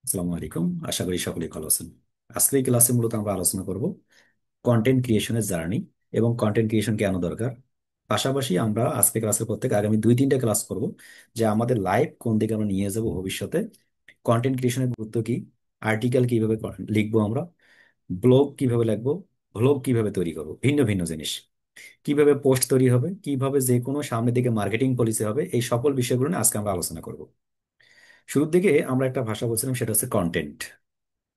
আসসালামু আলাইকুম। আশা করি সকলেই ভালো আছেন। আজকের এই ক্লাসে মূলত আমরা আলোচনা করব কন্টেন্ট ক্রিয়েশনের জার্নি এবং কন্টেন্ট ক্রিয়েশন কেন দরকার। পাশাপাশি আমরা আজকে ক্লাসের পর থেকে আগামী 2-3টা ক্লাস করব যে আমাদের লাইফ কোন দিকে আমরা নিয়ে যাব ভবিষ্যতে, কন্টেন্ট ক্রিয়েশনের গুরুত্ব কি, আর্টিকেল কিভাবে লিখবো আমরা, ব্লগ কিভাবে লিখবো, ব্লগ কিভাবে তৈরি করব, ভিন্ন ভিন্ন জিনিস কিভাবে পোস্ট তৈরি হবে, কিভাবে যে কোনো সামনের দিকে মার্কেটিং পলিসি হবে, এই সকল বিষয়গুলো নিয়ে আজকে আমরা আলোচনা করব। শুরুর দিকে আমরা একটা ভাষা বলছিলাম, সেটা হচ্ছে কন্টেন্ট।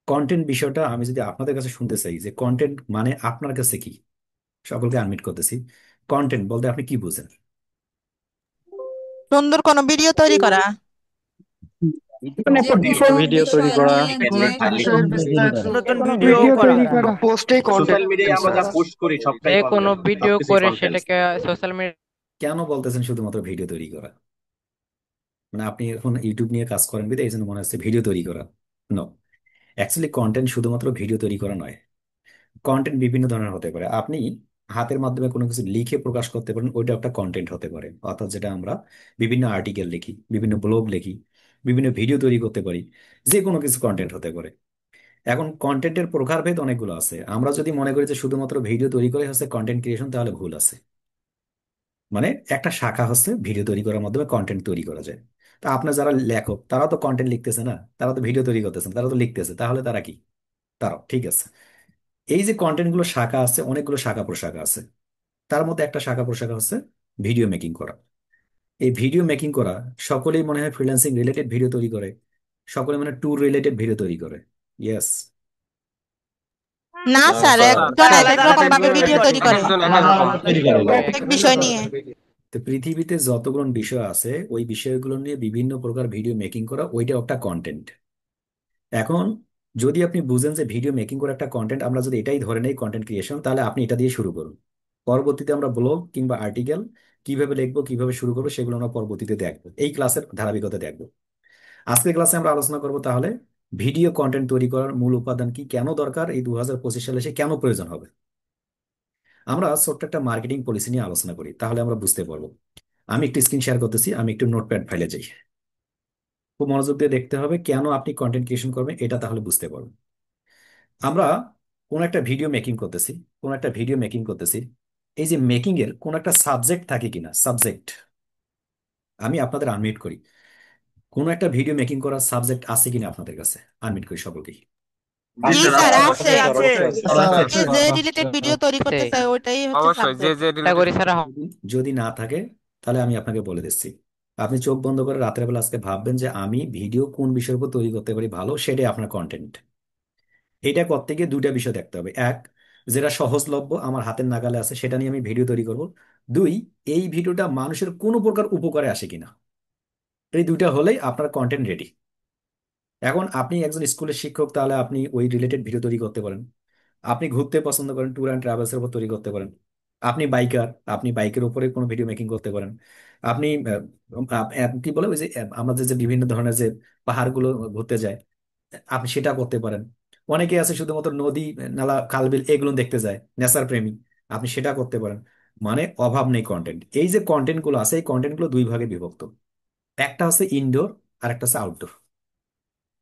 কন্টেন্ট বিষয়টা আমি যদি আপনাদের কাছে শুনতে চাই যে কন্টেন্ট মানে আপনার কাছে কি, সকলকে আনমিট করতেছি। কন্টেন্ট বলতে আপনি কি বুঝেন? সুন্দর কোনো ভিডিও তৈরি করা। যে কোনো ভিডিও তৈরি বিষয় করা। নিয়ে কোনো যে একটা বিষয়ের বিষয় নতুন কোনো ভিডিও ভিডিও করা। তৈরি করা। পোস্টে সোশ্যাল কন্টেন্ট মিডিয়ায় আমরা যা পোস্ট করি যে সবটাই কোনো কন্টেন্ট, ভিডিও সবকিছুই করে কন্টেন্ট। সেটাকে সোশ্যাল মিডিয়া। কেন বলতেছেন শুধুমাত্র ভিডিও তৈরি করা? মানে আপনি এখন ইউটিউব নিয়ে কাজ করেন বিধায় এই জন্য মনে হচ্ছে ভিডিও তৈরি করা। নো, অ্যাকচুয়ালি কন্টেন্ট শুধুমাত্র ভিডিও তৈরি করা নয়। কন্টেন্ট বিভিন্ন ধরনের হতে পারে। আপনি হাতের মাধ্যমে কোনো কিছু লিখে প্রকাশ করতে পারেন, ওইটা একটা কন্টেন্ট হতে পারে। অর্থাৎ যেটা আমরা বিভিন্ন আর্টিকেল লিখি, বিভিন্ন ব্লগ লিখি, বিভিন্ন ভিডিও তৈরি করতে পারি, যে কোনো কিছু কন্টেন্ট হতে পারে। এখন কন্টেন্টের প্রকারভেদ অনেকগুলো আছে। আমরা যদি মনে করি যে শুধুমাত্র ভিডিও তৈরি করে হচ্ছে কন্টেন্ট ক্রিয়েশন, তাহলে ভুল আছে। মানে একটা শাখা হচ্ছে ভিডিও তৈরি করার মাধ্যমে কন্টেন্ট তৈরি করা যায়। তা আপনার যারা লেখক তারা তো কন্টেন্ট লিখতেছে না, তারা তো ভিডিও তৈরি করতেছে না, তারা তো লিখতেছে, তাহলে তারা কি? তারাও ঠিক আছে। এই যে কন্টেন্ট গুলো শাখা আছে, অনেকগুলো শাখা প্রশাখা আছে। তার মধ্যে একটা শাখা প্রশাখা হচ্ছে ভিডিও মেকিং করা। এই ভিডিও মেকিং করা, সকলেই মনে হয় ফ্রিল্যান্সিং রিলেটেড ভিডিও তৈরি করে, সকলে মানে ট্যুর রিলেটেড ভিডিও তৈরি করে। ইয়েস। না না স্যার, স্যার, একজন এক এক আলাদা রকম আলাদা ভাবে ভাবে ভিডিও তৈরি এক করে, একজন এক এক রকম তৈরি করে। এক এক বিষয় নিয়ে। তো পৃথিবীতে যতগুলো বিষয় আছে ওই বিষয়গুলো নিয়ে বিভিন্ন প্রকার ভিডিও মেকিং করা, ওইটা একটা কন্টেন্ট। এখন যদি আপনি বুঝেন যে ভিডিও মেকিং করা একটা কন্টেন্ট, আমরা যদি এটাই ধরে নেই কন্টেন্ট ক্রিয়েশন, তাহলে আপনি এটা দিয়ে শুরু করুন। পরবর্তীতে আমরা ব্লগ কিংবা আর্টিকেল কিভাবে লিখবো, কিভাবে শুরু করবো, সেগুলো আমরা পরবর্তীতে দেখবো, এই ক্লাসের ধারাবাহিকতা দেখবো। আজকের ক্লাসে আমরা আলোচনা করবো তাহলে ভিডিও কন্টেন্ট তৈরি করার মূল উপাদান কি, কেন দরকার, এই 2025 সালে এসে কেন প্রয়োজন হবে। আমরা ছোট্ট একটা মার্কেটিং পলিসি নিয়ে আলোচনা করি, তাহলে আমরা বুঝতে পারবো। আমি একটু স্ক্রিন শেয়ার করতেছি, আমি একটু নোটপ্যাড ফাইলে যাই। খুব মনোযোগ দিয়ে দেখতে হবে কেন আপনি কন্টেন্ট ক্রিয়েশন করবেন, এটা তাহলে বুঝতে পারবেন। আমরা কোন একটা ভিডিও মেকিং করতেছি, কোন একটা ভিডিও মেকিং করতেছি, এই যে মেকিং এর কোন একটা সাবজেক্ট থাকে কিনা, সাবজেক্ট। আমি আপনাদের আনমিউট করি, কোন একটা ভিডিও মেকিং করার সাবজেক্ট আছে কিনা আপনাদের কাছে। আনমিউট করি সকলকে। জি জি স্যার, স্যার, আছে। আছে। অবশ্যই আছে। যে যে রিলেটেড ভিডিও তৈরি করতে চায় ওইটাই হচ্ছে অবশ্যই যে সাবজেক্ট। যে রিলেটেড ছাড়া যদি না থাকে, তাহলে আমি আপনাকে বলে দিচ্ছি। আপনি চোখ বন্ধ করে রাতের বেলা আজকে ভাববেন যে আমি ভিডিও কোন বিষয়ের উপর তৈরি করতে পারি ভালো, সেটাই আপনার কন্টেন্ট। এটা করতে গিয়ে দুইটা বিষয় দেখতে হবে। এক, যেটা সহজলভ্য আমার হাতের নাগালে আছে সেটা নিয়ে আমি ভিডিও তৈরি করব। দুই, এই ভিডিওটা মানুষের কোনো প্রকার উপকারে আসে কিনা। এই দুইটা হলেই আপনার কন্টেন্ট রেডি। এখন আপনি একজন স্কুলের শিক্ষক, তাহলে আপনি ওই রিলেটেড ভিডিও তৈরি করতে পারেন। আপনি ঘুরতে পছন্দ করেন, ট্যুর অ্যান্ড ট্রাভেলস এর উপর তৈরি করতে পারেন। আপনি বাইকার, আপনি বাইকের উপরে কোনো ভিডিও মেকিং করতে পারেন। আপনি কি বলে ওই যে আমাদের যে বিভিন্ন ধরনের যে পাহাড়গুলো ঘুরতে যায়, আপনি সেটা করতে পারেন। অনেকে আছে শুধুমাত্র নদী, নালা, খালবিল এগুলো দেখতে যায়, নেচার প্রেমী, আপনি সেটা করতে পারেন। মানে অভাব নেই কন্টেন্ট। এই যে কন্টেন্ট গুলো আছে, এই কন্টেন্ট গুলো দুই ভাগে বিভক্ত। একটা হচ্ছে ইনডোর, আর একটা হচ্ছে আউটডোর।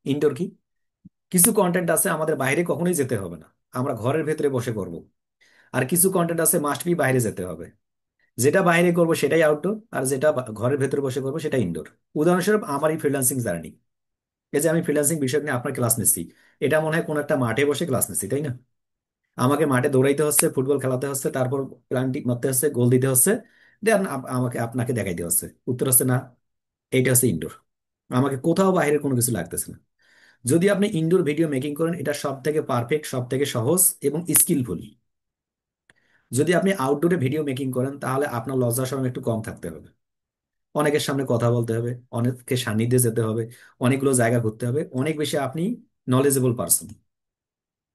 ইনডোর কি, কিছু কন্টেন্ট আছে আমাদের বাইরে কখনোই যেতে হবে না, আমরা ঘরের ভেতরে বসে করব। আর কিছু কন্টেন্ট আছে মাস্ট বি বাইরে যেতে হবে। যেটা বাইরে করব সেটাই আউটডোর, আর যেটা ঘরের ভেতরে বসে করবো সেটা ইনডোর। উদাহরণস্বরূপ আমার এই ফ্রিল্যান্সিং জার্নি, এই যে আমি ফ্রিল্যান্সিং বিষয় নিয়ে আপনার ক্লাস নিচ্ছি, এটা মনে হয় কোন একটা মাঠে বসে ক্লাস নিচ্ছি, তাই না? আমাকে মাঠে দৌড়াইতে হচ্ছে, ফুটবল খেলাতে হচ্ছে, তারপর প্লান্টি মারতে হচ্ছে, গোল দিতে হচ্ছে, দেন আমাকে আপনাকে দেখাইতে হচ্ছে। উত্তর হচ্ছে না, এইটা হচ্ছে ইনডোর। আমাকে কোথাও বাইরের কোনো কিছু লাগতেছে না। যদি আপনি ইনডোর ভিডিও মেকিং করেন, এটা সব থেকে পারফেক্ট, সব থেকে সহজ এবং স্কিলফুল। যদি আপনি আউটডোরে ভিডিও মেকিং করেন, তাহলে আপনার লজ্জা শরম একটু কম থাকতে হবে। অনেকের সামনে কথা বলতে হবে, অনেকের সান্নিধ্যে যেতে হবে, অনেকগুলো জায়গা ঘুরতে হবে, অনেক বেশি আপনি নলেজেবল পারসন।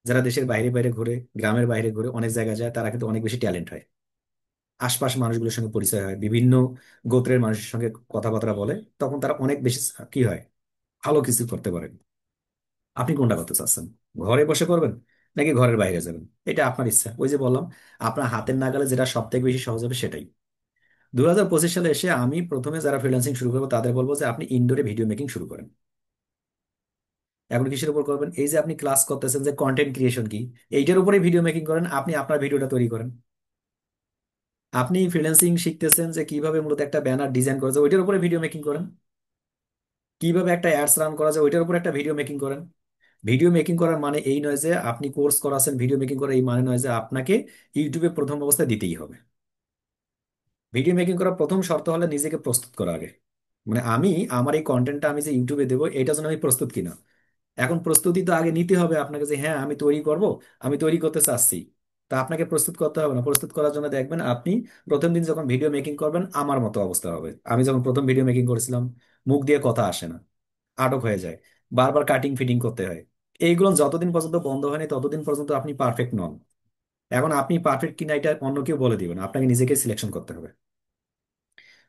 যারা দেশের বাইরে বাইরে ঘুরে, গ্রামের বাইরে ঘুরে অনেক জায়গা যায়, তারা কিন্তু অনেক বেশি ট্যালেন্ট হয়। আশপাশ মানুষগুলোর সঙ্গে পরিচয় হয়, বিভিন্ন গোত্রের মানুষের সঙ্গে কথাবার্তা বলে, তখন তারা অনেক বেশি কি হয়, ভালো কিছু করতে পারে। আপনি কোনটা করতে চাচ্ছেন? ঘরে বসে করবেন নাকি ঘরের বাইরে যাবেন? এটা আপনার ইচ্ছা। ওই যে বললাম, আপনার হাতের নাগালে যেটা সব থেকে বেশি সহজ হবে সেটাই। 2025 সালে এসে আমি প্রথমে যারা ফ্রিল্যান্সিং শুরু করবো তাদের বলবো যে আপনি ইনডোরে ভিডিও মেকিং শুরু করেন। এখন কিসের উপর করবেন? এই যে আপনি ক্লাস করতেছেন যে কন্টেন্ট ক্রিয়েশন কি, এইটার উপরে ভিডিও মেকিং করেন, আপনি আপনার ভিডিওটা তৈরি করেন। আপনি ফ্রিল্যান্সিং শিখতেছেন যে কিভাবে মূলত একটা ব্যানার ডিজাইন করা যায়, ওইটার উপরে ভিডিও মেকিং করেন। কিভাবে একটা অ্যাডস রান করা যায়, ওইটার উপর একটা ভিডিও মেকিং করেন। ভিডিও মেকিং করার মানে এই নয় যে আপনি কোর্স করাছেন ভিডিও মেকিং করার, এই মানে নয় যে আপনাকে ইউটিউবে প্রথম অবস্থায় দিতেই হবে। ভিডিও মেকিং করার প্রথম শর্ত হলে নিজেকে প্রস্তুত করা আগে। মানে আমি আমার এই কন্টেন্টটা আমি যে ইউটিউবে দেবো এটা যেন আমি প্রস্তুত কিনা। এখন প্রস্তুতি তো আগে নিতে হবে আপনাকে, যে হ্যাঁ আমি তৈরি করব, আমি তৈরি করতে চাচ্ছি। তা আপনাকে প্রস্তুত করতে হবে না, প্রস্তুত করার জন্য দেখবেন আপনি প্রথম দিন যখন ভিডিও মেকিং করবেন আমার মতো অবস্থা হবে। আমি যখন প্রথম ভিডিও মেকিং করেছিলাম, মুখ দিয়ে কথা আসে না, আটক হয়ে যায়, বারবার কাটিং ফিটিং করতে হয়। এইগুলো যতদিন পর্যন্ত বন্ধ হয়নি ততদিন পর্যন্ত আপনি পারফেক্ট নন। এখন আপনি পারফেক্ট কিনা এটা অন্য কেউ বলে দিবেন, আপনাকে নিজেকে সিলেকশন করতে হবে।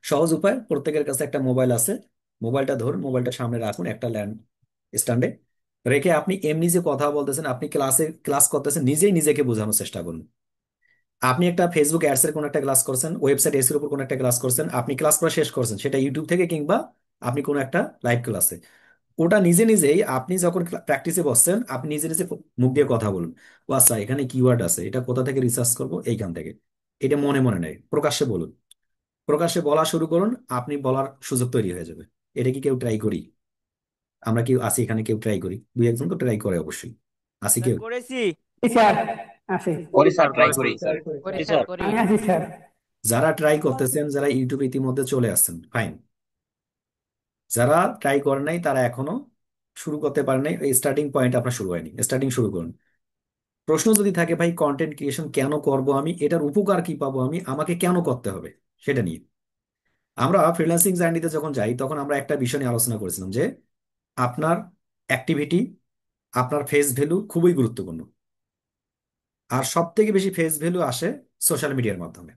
সহজ উপায়, প্রত্যেকের কাছে একটা মোবাইল আছে, মোবাইলটা ধরুন, মোবাইলটা সামনে রাখুন একটা ল্যান্ড স্ট্যান্ডে রেখে, আপনি এমনি যে কথা বলতেছেন, আপনি ক্লাস করতেছেন, নিজেই নিজেকে বোঝানোর চেষ্টা করুন। আপনি একটা ফেসবুক অ্যাডস এর কোন একটা ক্লাস করছেন, ওয়েবসাইট এর উপর কোন একটা ক্লাস করছেন, আপনি ক্লাস করা শেষ করছেন, সেটা ইউটিউব থেকে কিংবা আপনি কোন একটা লাইভ ক্লাসে, ওটা নিজে নিজেই আপনি যখন প্র্যাকটিসে বসছেন আপনি নিজে নিজে মুখ দিয়ে কথা বলুন। ও আচ্ছা, এখানে কিওয়ার্ড আছে, এটা কোথা থেকে রিসার্চ করব, এইখান থেকে। এটা মনে মনে নেই, প্রকাশ্যে বলুন। প্রকাশ্যে বলা শুরু করুন, আপনি বলার সুযোগ তৈরি হয়ে যাবে। এটা কি কেউ ট্রাই করি? আমরা কেউ আসি এখানে, কেউ ট্রাই করি? দুই একজন তো ট্রাই করে অবশ্যই, আসি স্যার কেউ? করেছি। জি স্যার, আছে। করি স্যার, ট্রাই করি। করি জি স্যার, স্যার। করি। আমি আছি স্যার। যারা ট্রাই করতেছেন, যারা ইউটিউবে ইতিমধ্যে চলে আসছেন, ফাইন। যারা ট্রাই করেন নাই, তারা এখনো শুরু করতে পারেন নাই, স্টার্টিং পয়েন্ট আপনার শুরু হয়নি, স্টার্টিং শুরু করুন। প্রশ্ন যদি থাকে ভাই কন্টেন্ট ক্রিয়েশন কেন করব আমি, এটার উপকার কি পাবো আমি, আমাকে কেন করতে হবে, সেটা নিয়ে আমরা ফ্রিল্যান্সিং জার্নিতে যখন যাই তখন আমরা একটা বিষয় নিয়ে আলোচনা করেছিলাম যে আপনার অ্যাক্টিভিটি, আপনার ফেস ভ্যালু খুবই গুরুত্বপূর্ণ। আর সব থেকে বেশি ফেস ভ্যালু আসে সোশ্যাল মিডিয়ার মাধ্যমে।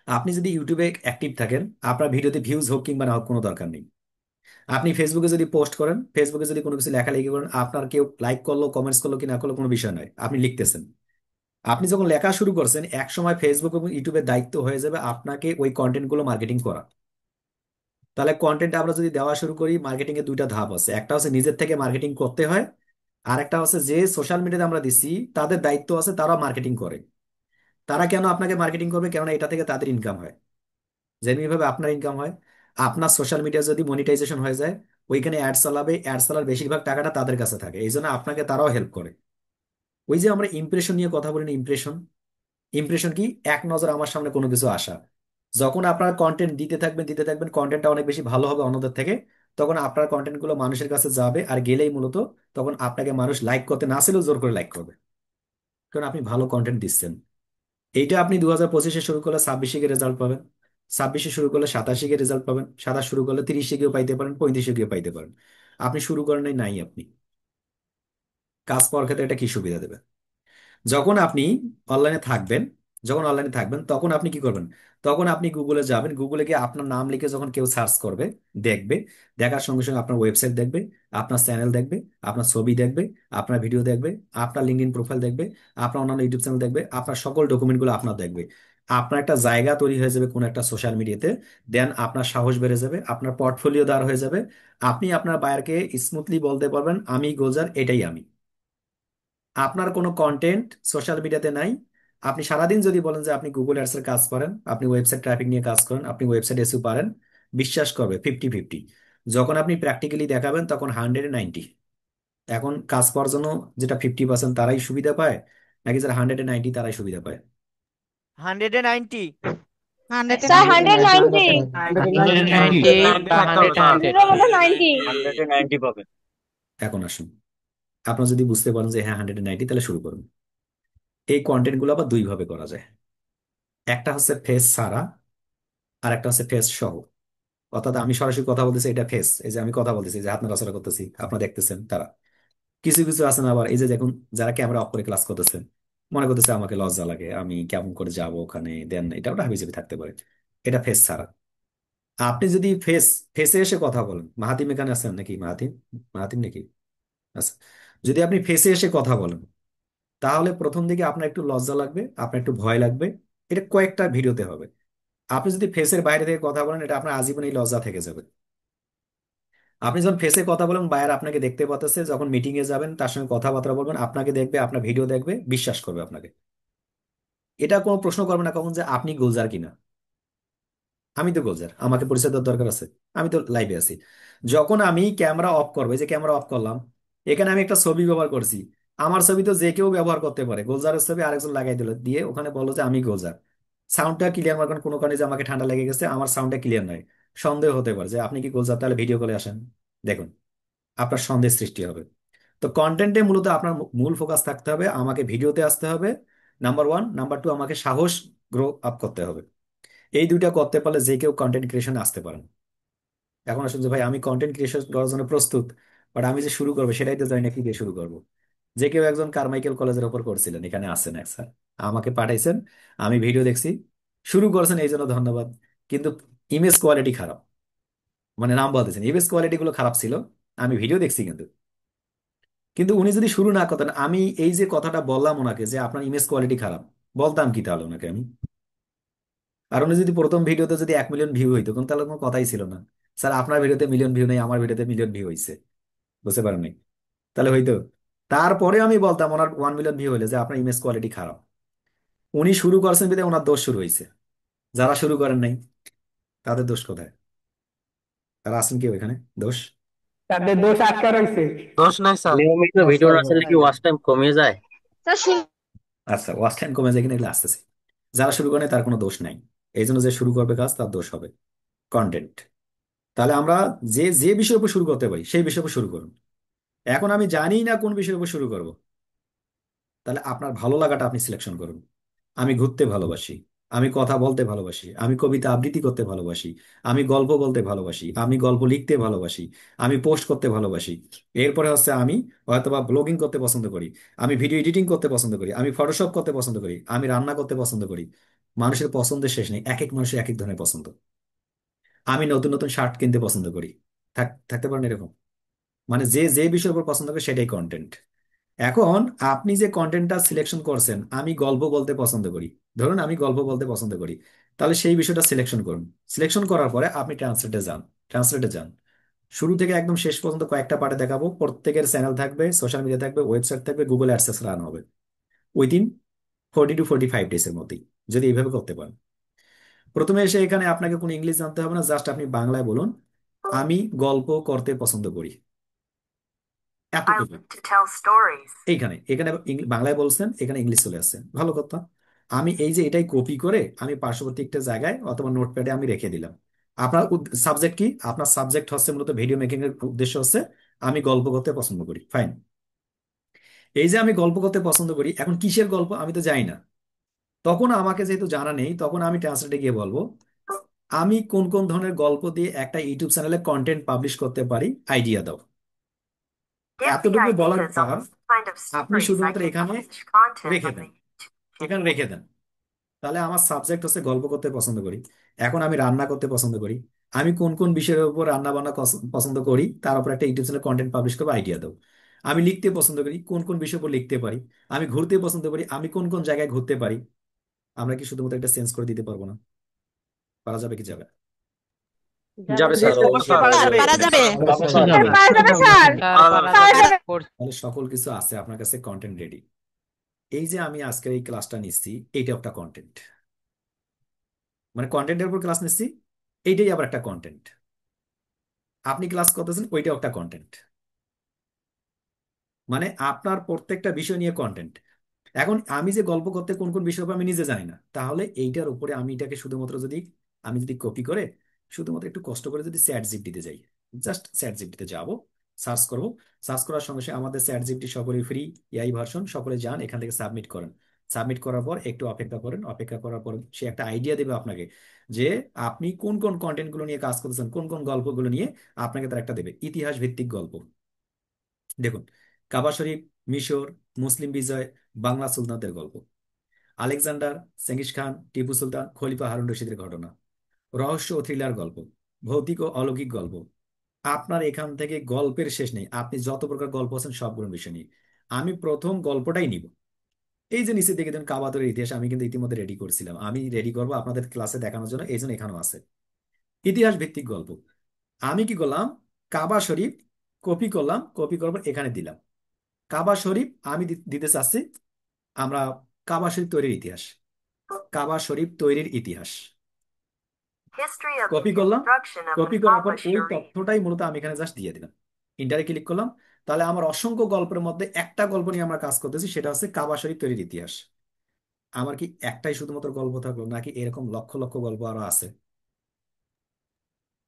আপনি যদি ইউটিউবে অ্যাক্টিভ থাকেন, আপনার ভিডিওতে ভিউজ হোক কিংবা না হোক কোনো দরকার নেই। আপনি ফেসবুকে যদি পোস্ট করেন, ফেসবুকে যদি কোনো কিছু লেখালেখি করেন, আপনার কেউ লাইক করলো কমেন্টস করলো কি না করলো কোনো বিষয় নয়, আপনি লিখতেছেন। আপনি যখন লেখা শুরু করছেন, এক সময় ফেসবুক এবং ইউটিউবের দায়িত্ব হয়ে যাবে আপনাকে ওই কন্টেন্ট গুলো মার্কেটিং করা। তাহলে কন্টেন্ট আমরা যদি দেওয়া শুরু করি, মার্কেটিং এর দুইটা ধাপ আছে, একটা হচ্ছে নিজের থেকে মার্কেটিং করতে হয়, আর একটা হচ্ছে যে সোশ্যাল মিডিয়াতে আমরা দিচ্ছি তাদের দায়িত্ব আছে, তারা মার্কেটিং করে। তারা কেন আপনাকে মার্কেটিং করবে? কেননা এটা থেকে তাদের ইনকাম হয়, যেমনি ভাবে আপনার ইনকাম হয়। আপনার সোশ্যাল মিডিয়া যদি মনিটাইজেশন হয়ে যায়, ওইখানে অ্যাড চালাবে, অ্যাড চালার বেশিরভাগ টাকাটা তাদের কাছে থাকে, এই জন্য আপনাকে তারাও হেল্প করে। ওই যে আমরা ইমপ্রেশন নিয়ে কথা বলি না, ইমপ্রেশন, ইমপ্রেশন কি? এক নজর আমার সামনে কোনো কিছু আসা। যখন আপনার কন্টেন্ট দিতে থাকবেন কন্টেন্টটা অনেক বেশি ভালো হবে অন্যদের থেকে, তখন আপনার কন্টেন্ট গুলো মানুষের কাছে যাবে, আর গেলেই মূলত তখন আপনাকে মানুষ লাইক করতে না চাইলেও জোর করে লাইক করবে, কারণ আপনি ভালো কন্টেন্ট দিচ্ছেন। এইটা আপনি 2025-এ শুরু করলে 26-এ গিয়ে রেজাল্ট পাবেন, 26-এ শুরু করলে 27-এ গিয়ে রেজাল্ট পাবেন, 27 শুরু করলে 30-এ গিয়ে পাইতে পারেন, 35-এ গিয়ে পাইতে পারেন। আপনি শুরু করেন নাই, নাই আপনি। কাজ পাওয়ার ক্ষেত্রে এটা কি সুবিধা দেবে? যখন আপনি অনলাইনে থাকবেন, যখন অনলাইনে থাকবেন তখন আপনি কি করবেন? তখন আপনি গুগলে যাবেন, গুগলে গিয়ে আপনার নাম লিখে যখন কেউ সার্চ করবে, দেখবে, দেখার সঙ্গে সঙ্গে আপনার ওয়েবসাইট দেখবে, আপনার চ্যানেল দেখবে, আপনার ছবি দেখবে, আপনার ভিডিও দেখবে, আপনার লিঙ্কডইন প্রোফাইল দেখবে, আপনার অন্যান্য ইউটিউব চ্যানেল দেখবে, আপনার সকল ডকুমেন্টগুলো আপনার দেখবে। আপনার একটা জায়গা তৈরি হয়ে যাবে কোন একটা সোশ্যাল মিডিয়াতে। দেন আপনার সাহস বেড়ে যাবে, আপনার পোর্টফোলিও দাঁড় হয়ে যাবে। আপনি আপনার বায়ারকে স্মুথলি বলতে পারবেন আমি গোজার, এটাই আমি। আপনার কোনো কন্টেন্ট সোশ্যাল মিডিয়াতে নাই। আপনি সারাদিন যদি বলেন যে আপনি গুগল অ্যাডস এর কাজ করেন, আপনি ওয়েবসাইট ট্রাফিক নিয়ে কাজ করেন, আপনি ওয়েবসাইট এসিও পারেন, বিশ্বাস করবে 50-50। যখন আপনি প্র্যাকটিক্যালি দেখাবেন তখন 190। এখন কাজ পাওয়ার জন্য যেটা 50% তারাই সুবিধা পায়, নাকি যারা 190 তারাই সুবিধা পায়? 190। Hundred sir ninety. 190। 190 বা 100 জিরোর মধ্যে 90। 190 পাবেন। এখন আসুন, আপনার যদি বুঝতে পারেন যে হ্যাঁ 190, তাহলে শুরু করুন। এই কন্টেন্ট গুলো আবার দুই ভাবে করা যায়, একটা হচ্ছে ফেস ছাড়া, আর একটা হচ্ছে ফেস সহ। অর্থাৎ আমি সরাসরি কথা বলতেছি, এটা ফেস, এই যে আমি কথা বলতেছি, যে হাত নাড়াচাড়া করতেছি আপনারা দেখতেছেন তারা। কিছু কিছু আছেন আবার, এই যে দেখুন, যারা ক্যামেরা অফ করে ক্লাস করতেছেন, মনে করতেছে আমাকে লজ্জা লাগে, আমি কেমন করে যাব ওখানে, দেন এটা ওটা হাবিজাবি থাকতে পারে। এটা ফেস ছাড়া। আপনি যদি ফেসে এসে কথা বলেন, মাহাতিম এখানে আছেন নাকি? মাহাতিম, মাহাতিম নাকি? আচ্ছা, যদি আপনি ফেসে এসে কথা বলেন, তাহলে প্রথম দিকে আপনার একটু লজ্জা লাগবে, আপনার একটু ভয় লাগবে, এটা কয়েকটা ভিডিওতে হবে। আপনি যদি ফেসের বাইরে থেকে কথা বলেন, এটা আপনার আজীবন এই লজ্জা থেকে যাবে। আপনি যখন ফেসে কথা বলেন, বায়ার আপনাকে দেখতে পাচ্ছে, যখন মিটিং এ যাবেন তার সঙ্গে কথাবার্তা বলবেন, আপনাকে দেখবে, আপনার ভিডিও দেখবে, বিশ্বাস করবে আপনাকে। এটা কোনো প্রশ্ন করবে না কখন যে আপনি গুলজার কিনা। আমি তো গুলজার, আমাকে পরিচয় দেওয়ার দরকার আছে? আমি তো লাইভে আছি। যখন আমি ক্যামেরা অফ করবো, এই যে ক্যামেরা অফ করলাম, এখানে আমি একটা ছবি ব্যবহার করছি। আমার ছবি তো যে কেউ ব্যবহার করতে পারে, গুলজারের ছবি আরেকজন লাগাই দিল, দিয়ে ওখানে বললো যে আমি গুলজার। সাউন্ডটা ক্লিয়ার, আমার কোনো কারণে যে আমাকে ঠান্ডা লেগে গেছে, আমার সাউন্ডটা ক্লিয়ার নয়, সন্দেহ হতে পারে যে আপনি কি গুলজার, তাহলে ভিডিও কলে আসেন, দেখুন, আপনার সন্দেহ সৃষ্টি হবে। তো কন্টেন্টে মূলত আপনার মূল ফোকাস থাকতে হবে, আমাকে ভিডিওতে আসতে হবে, নাম্বার ওয়ান। নাম্বার টু, আমাকে সাহস গ্রো আপ করতে হবে। এই দুইটা করতে পারলে যে কেউ কন্টেন্ট ক্রিয়েশনে আসতে পারেন। এখন আসলে যে ভাই আমি কন্টেন্ট ক্রিয়েশন করার জন্য প্রস্তুত, বাট আমি যে শুরু করবো সেটাই তো জানি না কি দিয়ে শুরু করবো। যে কেউ একজন কারমাইকেল কলেজের ওপর করছিলেন, এখানে আসেন এক স্যার, আমাকে পাঠাইছেন, আমি ভিডিও দেখছি, শুরু করছেন, এই জন্য ধন্যবাদ। কিন্তু ইমেজ কোয়ালিটি খারাপ, মানে নাম বলতেছেন ইমেজ কোয়ালিটি গুলো খারাপ ছিল, আমি ভিডিও দেখছি কিন্তু। কিন্তু উনি যদি শুরু না করতেন, আমি এই যে কথাটা বললাম ওনাকে যে আপনার ইমেজ কোয়ালিটি খারাপ, বলতাম কি তাহলে ওনাকে আমি? আর উনি যদি প্রথম ভিডিওতে যদি 1 মিলিয়ন ভিউ হইতো, কোন তাহলে কোনো কথাই ছিল না। স্যার আপনার ভিডিওতে মিলিয়ন ভিউ নেই, আমার ভিডিওতে মিলিয়ন ভিউ হয়েছে, বুঝতে পারেন নাই? তাহলে হইতো। তারপরে আমি বলতাম ওনার 1 মিলিয়ন ভিউ হইলে যে আপনার ইমেজ কোয়ালিটি খারাপ। উনি শুরু করছেন বিধায় ওনার দোষ শুরু হয়েছে। যারা শুরু করেন নাই তাদের দোষ কোথায়? তারা আছেন কেউ এখানে দোষ? তাদের দোষ আটকা রয়েছে। দোষ নাই স্যার। নিয়মিত ভিডিও না ছাড়লে কি ওয়াচ টাইম কমে যায়? আচ্ছা, ওয়াচ টাইম কমে যায় কিনা এগুলো আসতেছে। যারা শুরু করে তার কোনো দোষ নাই, এই জন্য যে শুরু করবে কাজ তার দোষ হবে। কন্টেন্ট, তাহলে আমরা যে যে বিষয়ের উপর শুরু করতে পারি সেই বিষয়ের উপর শুরু করুন। এখন আমি জানি না কোন বিষয়ের উপর শুরু করব, তাহলে আপনার ভালো লাগাটা আপনি সিলেকশন করুন। আমি ঘুরতে ভালোবাসি, আমি কথা বলতে ভালোবাসি, আমি কবিতা আবৃত্তি করতে ভালোবাসি, আমি গল্প বলতে ভালোবাসি, আমি গল্প লিখতে ভালোবাসি, আমি পোস্ট করতে ভালোবাসি। এরপরে হচ্ছে আমি হয়তোবা ব্লগিং করতে পছন্দ করি, আমি ভিডিও এডিটিং করতে পছন্দ করি, আমি ফটোশপ করতে পছন্দ করি, আমি রান্না করতে পছন্দ করি। মানুষের পছন্দের শেষ নেই, এক এক মানুষের এক এক ধরনের পছন্দ। আমি নতুন নতুন শার্ট কিনতে পছন্দ করি, থাকতে পারেন এরকম। মানে যে যে বিষয়ের উপর পছন্দ করে সেটাই কন্টেন্ট। এখন আপনি যে কন্টেন্টটা সিলেকশন করছেন, আমি গল্প বলতে পছন্দ করি, ধরুন আমি গল্প বলতে পছন্দ করি, তাহলে সেই বিষয়টা সিলেকশন করুন। সিলেকশন করার পরে আপনি ট্রান্সলেটে যান। শুরু থেকে একদম শেষ পর্যন্ত কয়েকটা পার্টে দেখাবো, প্রত্যেকের চ্যানেল থাকবে, সোশ্যাল মিডিয়া থাকবে, ওয়েবসাইট থাকবে, গুগল অ্যাডসেন্স রান হবে উইদিন 40 to 45 ডেজের মধ্যেই, যদি এইভাবে করতে পারেন। প্রথমে এসে এখানে আপনাকে কোনো ইংলিশ জানতে হবে না, জাস্ট আপনি বাংলায় বলুন, আমি গল্প করতে পছন্দ করি, এতটুকু। এইখানে এখানে বাংলায় বলছেন, এখানে ইংলিশ চলে আসছে, ভালো কথা। আমি এই যে এটাই কপি করে আমি পার্শ্ববর্তী একটা জায়গায় অথবা নোটপ্যাডে আমি রেখে দিলাম। আপনার সাবজেক্ট কি? আপনার সাবজেক্ট হচ্ছে মূলত ভিডিও মেকিং এর উদ্দেশ্য হচ্ছে আমি গল্প করতে পছন্দ করি, ফাইন। এই যে আমি গল্প করতে পছন্দ করি, এখন কিসের গল্প আমি তো জানি না। তখন আমাকে যেহেতু জানা নেই, তখন আমি ট্রান্সলেটে গিয়ে বলবো আমি কোন কোন ধরনের গল্প দিয়ে একটা ইউটিউব চ্যানেলে কন্টেন্ট পাবলিশ করতে পারি, আইডিয়া দাও। এতটুকু বলার পর আপনি শুধুমাত্র এখানে রেখে দেন, এখানে রেখে দেন। তাহলে আমার সাবজেক্ট হচ্ছে গল্প করতে পছন্দ করি। এখন আমি রান্না করতে পছন্দ করি, আমি কোন কোন বিষয়ের উপর রান্না বান্না পছন্দ করি তার উপর একটা ইউটিউব চ্যানেল কন্টেন্ট পাবলিশ করবো, আইডিয়া দাও। আমি লিখতে পছন্দ করি, কোন কোন বিষয়ের উপর লিখতে পারি। আমি ঘুরতে পছন্দ করি, আমি কোন কোন জায়গায় ঘুরতে পারি। আমরা কি শুধুমাত্র একটা চেঞ্জ করে দিতে পারবো না? পারা যাবে কি যাবে? যাবে জি স্যার, স্যার, অবশ্যই পারা পারা যাবে। পারা যাবে। অবশ্যই যাবে। তাহলে সকল কিছু আছে আপনার কাছে, কন্টেন্ট রেডি। এই যে আমি আজকের এই ক্লাসটা নিচ্ছি, এইটা একটা কন্টেন্ট, মানে কন্টেন্টের উপর ক্লাস নিচ্ছি, এইটাই আবার একটা কন্টেন্ট। আপনি ক্লাস করতেছেন, ওইটাও একটা কন্টেন্ট। মানে আপনার প্রত্যেকটা বিষয় নিয়ে কন্টেন্ট। এখন আমি যে গল্প করতে কোন কোন বিষয় উপর আমি নিজে জানি না, তাহলে এইটার উপরে আমি এটাকে শুধুমাত্র যদি আমি যদি কপি করে শুধুমাত্র একটু কষ্ট করে যদি চ্যাট জিপিটিতে যাই, জাস্ট চ্যাট জিপিটিতে যাবো, সার্চ করব। সার্চ করার সঙ্গে সঙ্গে আমাদের চ্যাট জিপিটি সকলেই ফ্রি, এআই ভার্সন, সকলে যান এখান থেকে সাবমিট করেন। সাবমিট করার পর একটু অপেক্ষা করেন, অপেক্ষা করার পর সে একটা আইডিয়া দেবে আপনাকে যে আপনি কোন কোন কন্টেন্ট গুলো নিয়ে কাজ করতেছেন, কোন কোন গল্পগুলো নিয়ে। আপনাকে তার একটা দেবে ইতিহাস ভিত্তিক গল্প। দেখুন, কাবা শরীফ, মিশর, মুসলিম বিজয়, বাংলা সুলতানদের গল্প, Alexander, Genghis Khan, Tipu Sultan, খলিফা হারুন রশিদের ঘটনা, রহস্য ও থ্রিলার গল্প, ভৌতিক ও অলৌকিক গল্প। আপনার এখান থেকে গল্পের শেষ নেই, আপনি যত প্রকার গল্প আছেন সবগুলো বিষয় নিয়ে। আমি প্রথম গল্পটাই নিব। এই যে নিচে দেখে দেন কাবাতরের ইতিহাস, আমি কিন্তু ইতিমধ্যে রেডি করছিলাম, আমি রেডি করবো আপনাদের ক্লাসে দেখানোর জন্য, এই জন্য এখানেও আছে ইতিহাস ভিত্তিক গল্প। আমি কি করলাম, কাবা শরীফ কপি করলাম, কপি করার পর এখানে দিলাম। কাবা শরীফ আমি দিতে চাচ্ছি আমরা কাবা শরীফ তৈরির ইতিহাস, কাবা শরীফ তৈরির ইতিহাস কপি করলাম। কপি করার পর ওই তথ্যটাই মূলত আমি এখানে জাস্ট দিয়ে দিলাম, ইন্টারে ক্লিক করলাম। তাহলে আমার অসংখ্য গল্পের মধ্যে একটা গল্প নিয়ে আমরা কাজ করতেছি, সেটা হচ্ছে কাবা শরীফ তৈরির ইতিহাস। আমার কি একটাই শুধুমাত্র গল্প থাকলো, নাকি এরকম লক্ষ লক্ষ গল্প আরো আছে?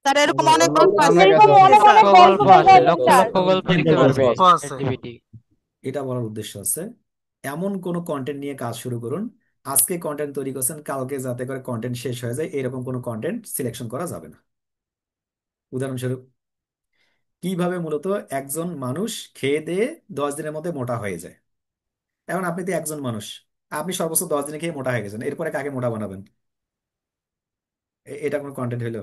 স্যার এরকম অনেক গল্প গল্প আছে। জানা গেছে স্যার গল্প আছে, লক্ষ লক্ষ গল্প লিখতে গল্প পারবে আছে। ChatGPT। এটা বলার উদ্দেশ্য হচ্ছে এমন কোন কন্টেন্ট নিয়ে কাজ শুরু করুন, আজকে কন্টেন্ট তৈরি করছেন, কালকে যাতে করে কন্টেন্ট শেষ হয়ে যায় এরকম কোনো কন্টেন্ট সিলেকশন করা যাবে না। উদাহরণস্বরূপ, কিভাবে মূলত একজন মানুষ খেয়ে দিয়ে 10 দিনের মধ্যে মোটা হয়ে যায়। এখন আপনি তো একজন মানুষ, আপনি সর্বোচ্চ 10 দিনে খেয়ে মোটা হয়ে গেছেন, এরপরে কাকে মোটা বানাবেন? এটা কোনো কন্টেন্ট হলো?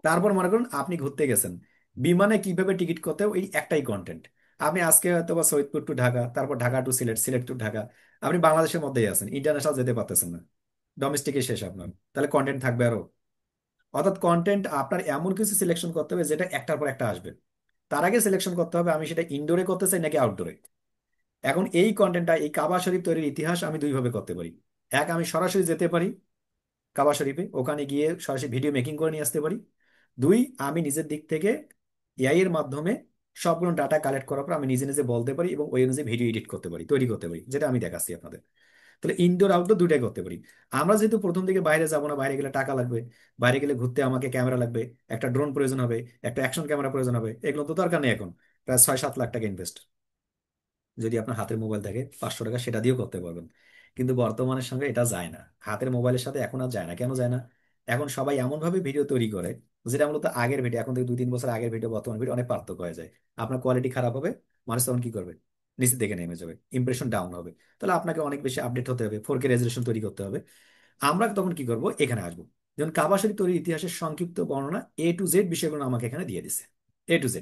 তারপর মনে করুন আপনি ঘুরতে গেছেন, বিমানে কিভাবে টিকিট করতে হবে, এই একটাই কন্টেন্ট। আপনি আজকে হয়তো বা সৈয়দপুর টু ঢাকা, তারপর ঢাকা টু সিলেট, সিলেট টু ঢাকা, আপনি বাংলাদেশের মধ্যেই আছেন, ইন্টারন্যাশনাল যেতে পারতেছেন না, ডোমেস্টিকে শেষ আপনার। তাহলে কন্টেন্ট থাকবে আরো। অর্থাৎ কন্টেন্ট আপনার এমন কিছু সিলেকশন করতে হবে যেটা একটার পর একটা আসবে। তার আগে সিলেকশন করতে হবে আমি সেটা ইনডোরে করতে চাই নাকি আউটডোরে। এখন এই কন্টেন্টটা, এই কাবা শরীফ তৈরির ইতিহাস আমি দুইভাবে করতে পারি। এক, আমি সরাসরি যেতে পারি কাবা শরীফে, ওখানে গিয়ে সরাসরি ভিডিও মেকিং করে নিয়ে আসতে পারি। দুই, আমি নিজের দিক থেকে এআই এর মাধ্যমে সবগুলো ডাটা কালেক্ট করার পর আমি নিজে নিজে বলতে পারি এবং ওই অনুযায়ী ভিডিও এডিট করতে পারি, তৈরি করতে পারি, যেটা আমি দেখাচ্ছি আপনাদের। তাহলে ইনডোর আউটডোর দুটাই করতে পারি। আমরা যেহেতু প্রথম দিকে বাইরে যাবো না, বাইরে গেলে টাকা লাগবে, বাইরে গেলে ঘুরতে আমাকে ক্যামেরা লাগবে, একটা ড্রোন প্রয়োজন হবে, একটা অ্যাকশন ক্যামেরা প্রয়োজন হবে, এগুলো তো দরকার নেই এখন। প্রায় 6-7 লাখ টাকা ইনভেস্ট, যদি আপনার হাতের মোবাইল থাকে 500 টাকা সেটা দিয়েও করতে পারবেন। কিন্তু বর্তমানের সঙ্গে এটা যায় না, হাতের মোবাইলের সাথে এখন আর যায় না। কেন যায় না? এখন সবাই এমন ভাবে ভিডিও তৈরি করে যেটা মূলত আগের ভিডিও, এখন থেকে 2-3 বছর আগের ভিডিও বর্তমান ভিডিও অনেক পার্থক্য হয়ে যায়। আপনার কোয়ালিটি খারাপ হবে, মানুষ তখন কি করবে? নিচের দিকে নেমে যাবে, ইমপ্রেশন ডাউন হবে। তাহলে আপনাকে অনেক বেশি আপডেট হতে হবে, 4K রেজলিউশন তৈরি করতে হবে। আমরা তখন কি করব? এখানে আসবো। যেমন কাবা শরীফ তৈরির ইতিহাসের সংক্ষিপ্ত বর্ণনা A to Z বিষয়গুলো আমাকে এখানে দিয়ে দিছে, A to Z।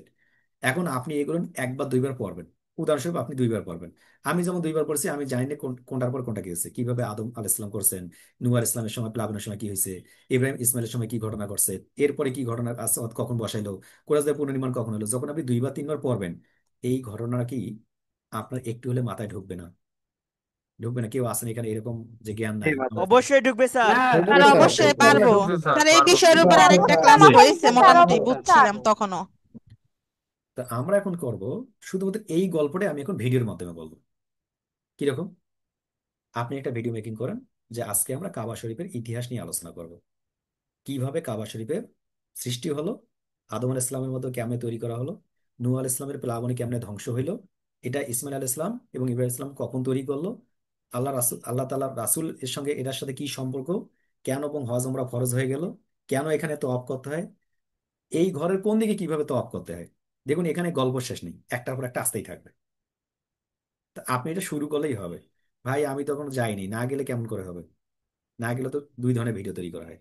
এখন আপনি এগুলো একবার দুইবার পড়বেন। উদাহরণস্বরূপ আপনি দুইবার পড়বেন, আমি যেমন দুইবার পড়ছি, আমি জানি না কোনটার পর কোনটা কি হয়েছে, কিভাবে আদম আলাইহিস সালাম করছেন, নূহ আলাইহিস সালামের সময় প্লাবনের সময় কি হয়েছে, ইব্রাহিম ইসমাইলের সময় কি ঘটনা ঘটছে, এরপরে কি ঘটনা আসওয়াদ কখন বসাইলো, কোরাসদের পুনর্নির্মাণ কখন হলো, যখন আপনি 2 বা 3 বার পড়বেন এই ঘটনা কি আপনার একটু হলে মাথায় ঢুকবে না? ঢুকবে না? কেউ আসেন এখানে এরকম যে জ্ঞান নাই? অবশ্যই ঢুকবে স্যার। না স্যার ঢুকবে অবশ্যই পারবো। স্যার এই বিষয়ের উপর স্যার আরেকটা ক্লাস ঢুকবে হয়েছে, মোটামুটি বুঝছিলাম তখনও। তা আমরা এখন করব শুধুমাত্র এই গল্পটাই আমি এখন ভিডিওর মাধ্যমে বলবো। কিরকম? আপনি একটা ভিডিও মেকিং করেন যে আজকে আমরা কাবা শরীফের ইতিহাস নিয়ে আলোচনা করব, কিভাবে কাবা শরীফের সৃষ্টি হলো, আদম আলাইহিস ইসলামের মতো কেমনে তৈরি করা হলো, নূহ আলাইহিস ইসলামের প্লাবনে কেমনে ধ্বংস হইলো, এটা ইসমাইল আলাইহিস ইসলাম এবং ইব্রাহিম ইসলাম কখন তৈরি করলো, আল্লাহ তাআলা রাসূল এর সঙ্গে এটার সাথে কি সম্পর্ক, কেন এবং হজ ওমরা ফরজ হয়ে গেল, কেন এখানে তওয়াফ করতে হয়, এই ঘরের কোন দিকে কিভাবে তওয়াফ করতে হয়। দেখুন এখানে গল্প শেষ নেই, একটার পর একটা আসতেই থাকবে। তা আপনি এটা শুরু করলেই হবে। ভাই আমি তখন যাইনি, না গেলে কেমন করে হবে? না গেলে তো দুই ধরনের ভিডিও তৈরি করা হয়।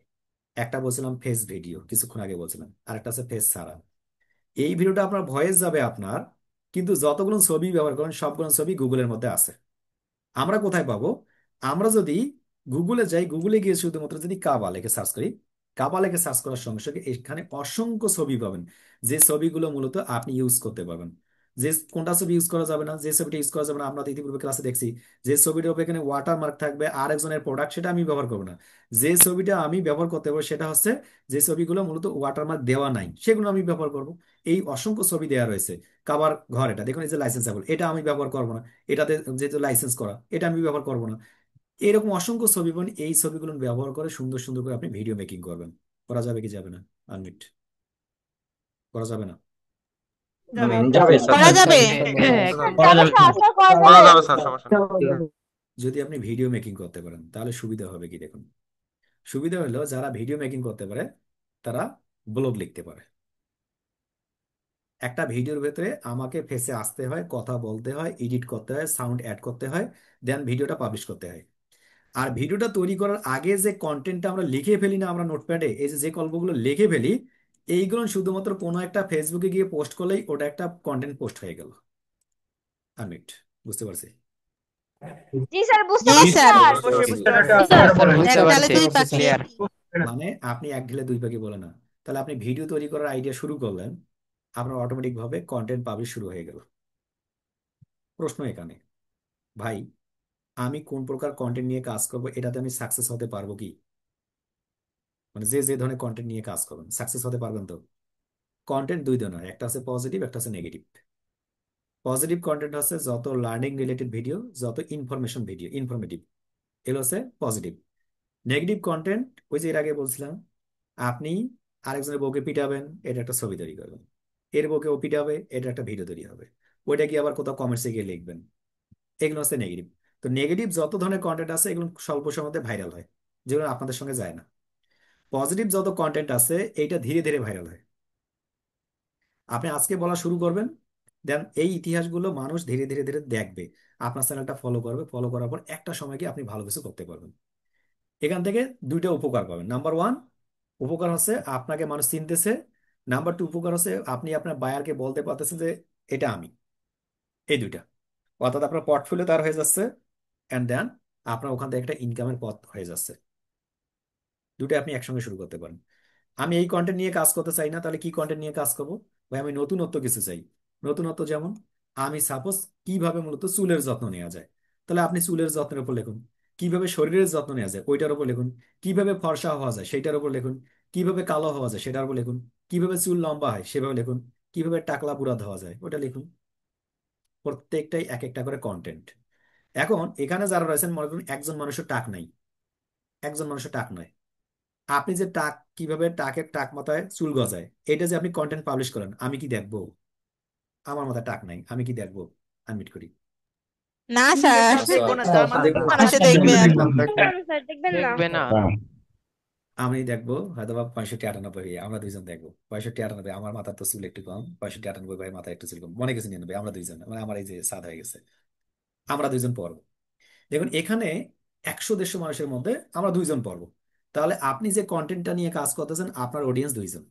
একটা বলছিলাম ফেস ভিডিও, কিছুক্ষণ আগে বলছিলাম, আর একটা আছে ফেস ছাড়া। এই ভিডিওটা আপনার ভয়েস যাবে আপনার, কিন্তু যতগুলো ছবি ব্যবহার করেন সবগুলো ছবি গুগলের মধ্যে আছে। আমরা কোথায় পাবো? আমরা যদি গুগলে যাই, গুগলে গিয়ে শুধুমাত্র যদি কাবা লেখে সার্চ করি, কাবা লেখে সার্চ করার সঙ্গে সঙ্গে এখানে অসংখ্য ছবি পাবেন, যে ছবিগুলো মূলত আপনি ইউজ করতে পারবেন। যে কোনটা ছবি ইউজ করা যাবে না, যে ছবিটা ইউজ করা যাবে না আমরা তো ইতিপূর্বে ক্লাসে দেখছি, যে ছবিটার উপর এখানে ওয়াটারমার্ক থাকবে আর একজনের প্রোডাক্ট, সেটা আমি ব্যবহার করবো না। যে ছবিটা আমি ব্যবহার করতে পারবো সেটা হচ্ছে যে ছবিগুলো মূলত ওয়াটারমার্ক দেওয়া নাই, সেগুলো আমি ব্যবহার করব। এই অসংখ্য ছবি দেওয়া রয়েছে। কাবার ঘর, এটা দেখুন, এই যে লাইসেন্সেবল, এটা আমি ব্যবহার করবো না। এটাতে যেহেতু লাইসেন্স করা, এটা আমি ব্যবহার করবো না। এরকম অসংখ্য ছবি পাবেন, এই ছবিগুলো ব্যবহার করে সুন্দর সুন্দর করে আপনি ভিডিও মেকিং করবেন। করা যাবে কি যাবে না? আনমিট করা যাবে না? যাবে। যাবে স্যার। করা যাবে। একদম করা যাবে স্যার। করা যাবে স্যার, সমস্যা নেই। যদি আপনি ভিডিও মেকিং করতে পারেন তাহলে সুবিধা হবে কি দেখুন। সুবিধা হলো যারা ভিডিও মেকিং করতে পারে তারা ব্লগ লিখতে পারে। একটা ভিডিওর ভেতরে আমাকে ফেসে আসতে হয়, কথা বলতে হয়, এডিট করতে হয়, সাউন্ড অ্যাড করতে হয়, দেন ভিডিওটা পাবলিশ করতে হয়। আর ভিডিওটা তৈরি করার আগে যে কন্টেন্টটা আমরা লিখে ফেলি না আমরা নোটপ্যাডে, এই যে যে গল্পগুলো লিখে ফেলি, এইগুলো শুধুমাত্র কোনো একটা ফেসবুকে গিয়ে পোস্ট করলেই ওটা একটা কন্টেন্ট পোস্ট হয়ে গেল। আনমিট বুঝতে পারছি? জি স্যার, বুঝতে জি পারছি স্যার। স্যার। অবশ্যই বুঝতে পারছি। স্যার বুঝতে এক ডালে পারছি, দুই পাখি। ক্লিয়ার। মানে আপনি এক ঢিলে দুই পাখি বলে না। তাহলে আপনি ভিডিও তৈরি করার আইডিয়া শুরু করলেন, আপনার অটোমেটিক ভাবে কন্টেন্ট পাবলিশ শুরু হয়ে গেল। প্রশ্ন এখানে, ভাই আমি কোন প্রকার কন্টেন্ট নিয়ে কাজ করব, এটাতে আমি সাকসেস হতে পারবো কি? মানে যে যে ধরনের কন্টেন্ট নিয়ে কাজ করবেন সাকসেস হতে পারবেন তো? কন্টেন্ট দুই ধরনের, একটা আছে পজিটিভ, একটা আছে নেগেটিভ। পজিটিভ কন্টেন্ট হচ্ছে যত লার্নিং রিলেটেড ভিডিও, যত ইনফরমেশন ভিডিও, ইনফরমেটিভ, এগুলো হচ্ছে পজিটিভ। নেগেটিভ কন্টেন্ট, ওই যে এর আগে বলছিলাম, আপনি আরেকজনের বউকে পিটাবেন, এটা একটা ছবি তৈরি করবেন, এর বউকে ও পিটাবে, এটা একটা ভিডিও তৈরি হবে, ওইটা গিয়ে আবার কোথাও কমেন্টসে গিয়ে লিখবেন, এগুলো হচ্ছে নেগেটিভ। তো নেগেটিভ যত ধরনের কন্টেন্ট আছে এগুলো স্বল্প সময়ে ভাইরাল হয়, যেগুলো আপনাদের সঙ্গে যায় না। পজিটিভ যত কন্টেন্ট আছে এইটা ধীরে ধীরে ভাইরাল হয়। আপনি আজকে বলা শুরু করবেন, দেন এই ইতিহাসগুলো মানুষ ধীরে ধীরে ধীরে দেখবে, আপনার চ্যানেলটা ফলো করবে, ফলো করার পর একটা সময় গিয়ে আপনি ভালো কিছু করতে পারবেন। এখান থেকে দুইটা উপকার পাবেন। নাম্বার ওয়ান উপকার হচ্ছে আপনাকে মানুষ চিনতেছে। নাম্বার টু উপকার হচ্ছে আপনি আপনার বায়ারকে বলতে পারতেছেন যে এটা আমি। এই দুইটা, অর্থাৎ আপনার পোর্টফোলিও তার হয়ে যাচ্ছে, অ্যান্ড দেন আপনার ওখান থেকে একটা ইনকামের পথ হয়ে যাচ্ছে। দুটো আপনি একসঙ্গে শুরু করতে পারেন। আমি এই কন্টেন্ট নিয়ে কাজ করতে চাই না, তাহলে কি কন্টেন্ট নিয়ে কাজ করবো? ভাই আমি নতুনত্ব কিছু চাই। নতুনত্ব যেমন, আমি সাপোজ কিভাবে মূলত চুলের যত্ন নেওয়া যায়, তাহলে আপনি চুলের যত্নের উপর লিখুন। কিভাবে শরীরের যত্ন নেওয়া যায় ওইটার উপর লিখুন। কিভাবে ফর্সা হওয়া যায় সেটার উপর লিখুন। কিভাবে কালো হওয়া যায় সেটার উপর লিখুন। কিভাবে চুল লম্বা হয় সেভাবে লিখুন। কিভাবে টাকলা বুড়া দেওয়া যায় ওটা লিখুন। প্রত্যেকটাই এক একটা করে কন্টেন্ট। এখন এখানে যারা রয়েছেন, মনে করুন একজন মানুষের টাক নাই, একজন মানুষের টাক নয়, আপনি যে টাক, কিভাবে টাকের টাক মাথায় চুল গজায়, এটা যে আপনি কন্টেন্ট পাবলিশ করেন, আমি কি দেখবো? আমার মাথায় টাক নাই, আমি কি দেখবো? আনমিট করি। না স্যার, দেখবো না স্যার, আমার কোন মানুষে দেখবেন? কেন স্যার দেখবেন না? দেখবে না। আমি দেখবো হয়তো বা 65-98, আমরা দুইজন দেখবো 65-98, আমার মাথার তো চুল একটু কম, 65-98 ভাই মাথায় একটু চুল কম, মনে কিছু নিয়ে নেবে, আমরা দুইজন, মানে আমার এই যে সাদ হয়ে গেছে, আমরা দুইজন পড়বো। দেখুন এখানে 100-150 মানুষের মধ্যে আমরা দুইজন পড়বো। তাহলে আপনি যে কন্টেন্টটা নিয়ে কাজ করতেছেন, আপনার অডিয়েন্স দুইজন।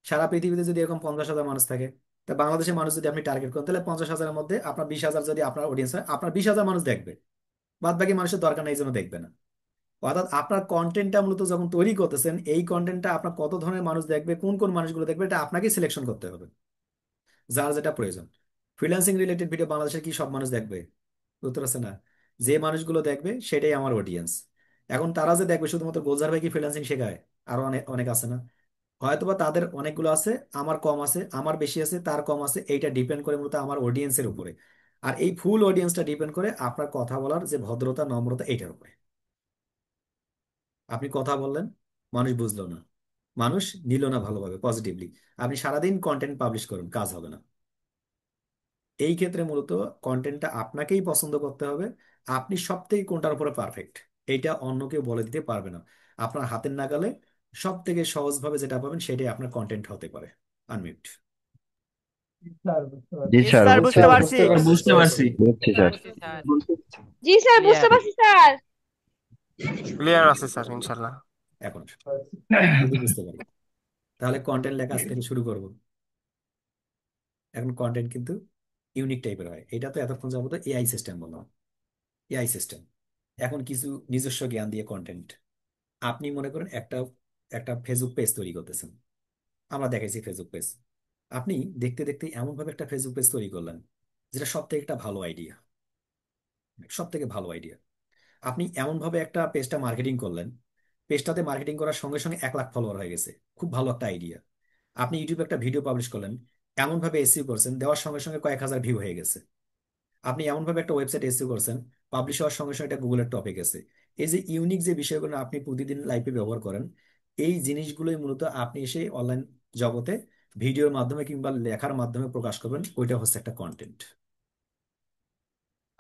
সারা পৃথিবীতে যদি এরকম 50,000 মানুষ থাকে, তা বাংলাদেশের মানুষ যদি আপনি টার্গেট করেন, তাহলে 50,000-এর মধ্যে আপনার 20,000 যদি আপনার অডিয়েন্স হয়, আপনার 20,000 মানুষ দেখবে, বাদ বাকি মানুষের দরকার নেই, এই জন্য দেখবে না। অর্থাৎ আপনার কন্টেন্টটা মূলত যখন তৈরি করতেছেন, এই কন্টেন্টটা আপনার কত ধরনের মানুষ দেখবে, কোন কোন মানুষগুলো দেখবে, এটা আপনাকে সিলেকশন করতে হবে, যার যেটা প্রয়োজন। ফ্রিল্যান্সিং রিলেটেড ভিডিও বাংলাদেশের কি সব মানুষ দেখবে? উত্তর আছে না। যে মানুষগুলো দেখবে সেটাই আমার অডিয়েন্স। এখন তারা যে দেখবে শুধুমাত্র গোলজার ভাই কি ফ্রিল্যান্সিং শেখায়? আরো অনেক অনেক আছে না? হয়তোবা তাদের অনেকগুলো আছে, আমার কম আছে, আমার বেশি আছে, তার কম আছে, এইটা ডিপেন্ড করে মূলত আমার অডিয়েন্সের উপরে। আর এই ফুল অডিয়েন্সটা ডিপেন্ড করে আপনার কথা বলার যে ভদ্রতা, নম্রতা, এইটার উপরে। আপনি কথা বললেন, মানুষ বুঝলো না, মানুষ নিল না ভালোভাবে পজিটিভলি, আপনি সারাদিন কন্টেন্ট পাবলিশ করুন, কাজ হবে না। এই ক্ষেত্রে মূলত কন্টেন্টটা আপনাকেই পছন্দ করতে হবে। আপনি সব থেকে কোনটার উপরে পারফেক্ট, এইটা অন্য কেউ বলে দিতে পারবে না। আপনার হাতের নাগালে সব থেকে সহজভাবে যেটা পাবেন সেটাই আপনার কন্টেন্ট হতে পারে। আনমিউট। জি জি স্যার, স্যার, বুঝতে বুঝতে পারছি। পারছি। বুঝতে পারছি। বুঝছি স্যার। বুঝছি স্যার। জি স্যার, বুঝতে ক্লিয়ার। পারছি স্যার। ক্লিয়ার আছে স্যার ইনশাল্লাহ। এখন যদি বুঝতে পারি, তাহলে কন্টেন্ট লেখা আজ থেকে শুরু করব। এখন কন্টেন্ট কিন্তু ইউনিক টাইপের হয়, এটা তো এতক্ষণ যাবত এআই সিস্টেম বললাম, এআই সিস্টেম। এখন কিছু নিজস্ব জ্ঞান দিয়ে কন্টেন্ট। আপনি মনে করেন একটা একটা ফেসবুক পেজ তৈরি করতেছেন, আমরা দেখাইছি ফেসবুক পেজ। আপনি দেখতে দেখতে এমন ভাবে একটা ফেসবুক পেজ তৈরি করলেন, যেটা সব থেকে একটা ভালো আইডিয়া, সব থেকে ভালো আইডিয়া। আপনি এমন ভাবে একটা পেজটা মার্কেটিং করলেন, পেজটাতে মার্কেটিং করার সঙ্গে সঙ্গে 1 লাখ ফলোয়ার হয়ে গেছে, খুব ভালো একটা আইডিয়া। আপনি ইউটিউবে একটা ভিডিও পাবলিশ করলেন, এমন ভাবে এসইও করছেন, দেওয়ার সঙ্গে সঙ্গে কয়েক হাজার ভিউ হয়ে গেছে। আপনি এমন ভাবে একটা ওয়েবসাইট এসইও করছেন, পাবলিশ হওয়ার সঙ্গে সঙ্গে এটা গুগলের টপে গেছে। এই যে ইউনিক যে বিষয়গুলো আপনি প্রতিদিন লাইফে ব্যবহার করেন, এই জিনিসগুলোই মূলত আপনি এসে অনলাইন জগতে ভিডিওর মাধ্যমে কিংবা লেখার মাধ্যমে প্রকাশ করবেন, ওইটা হচ্ছে একটা কন্টেন্ট।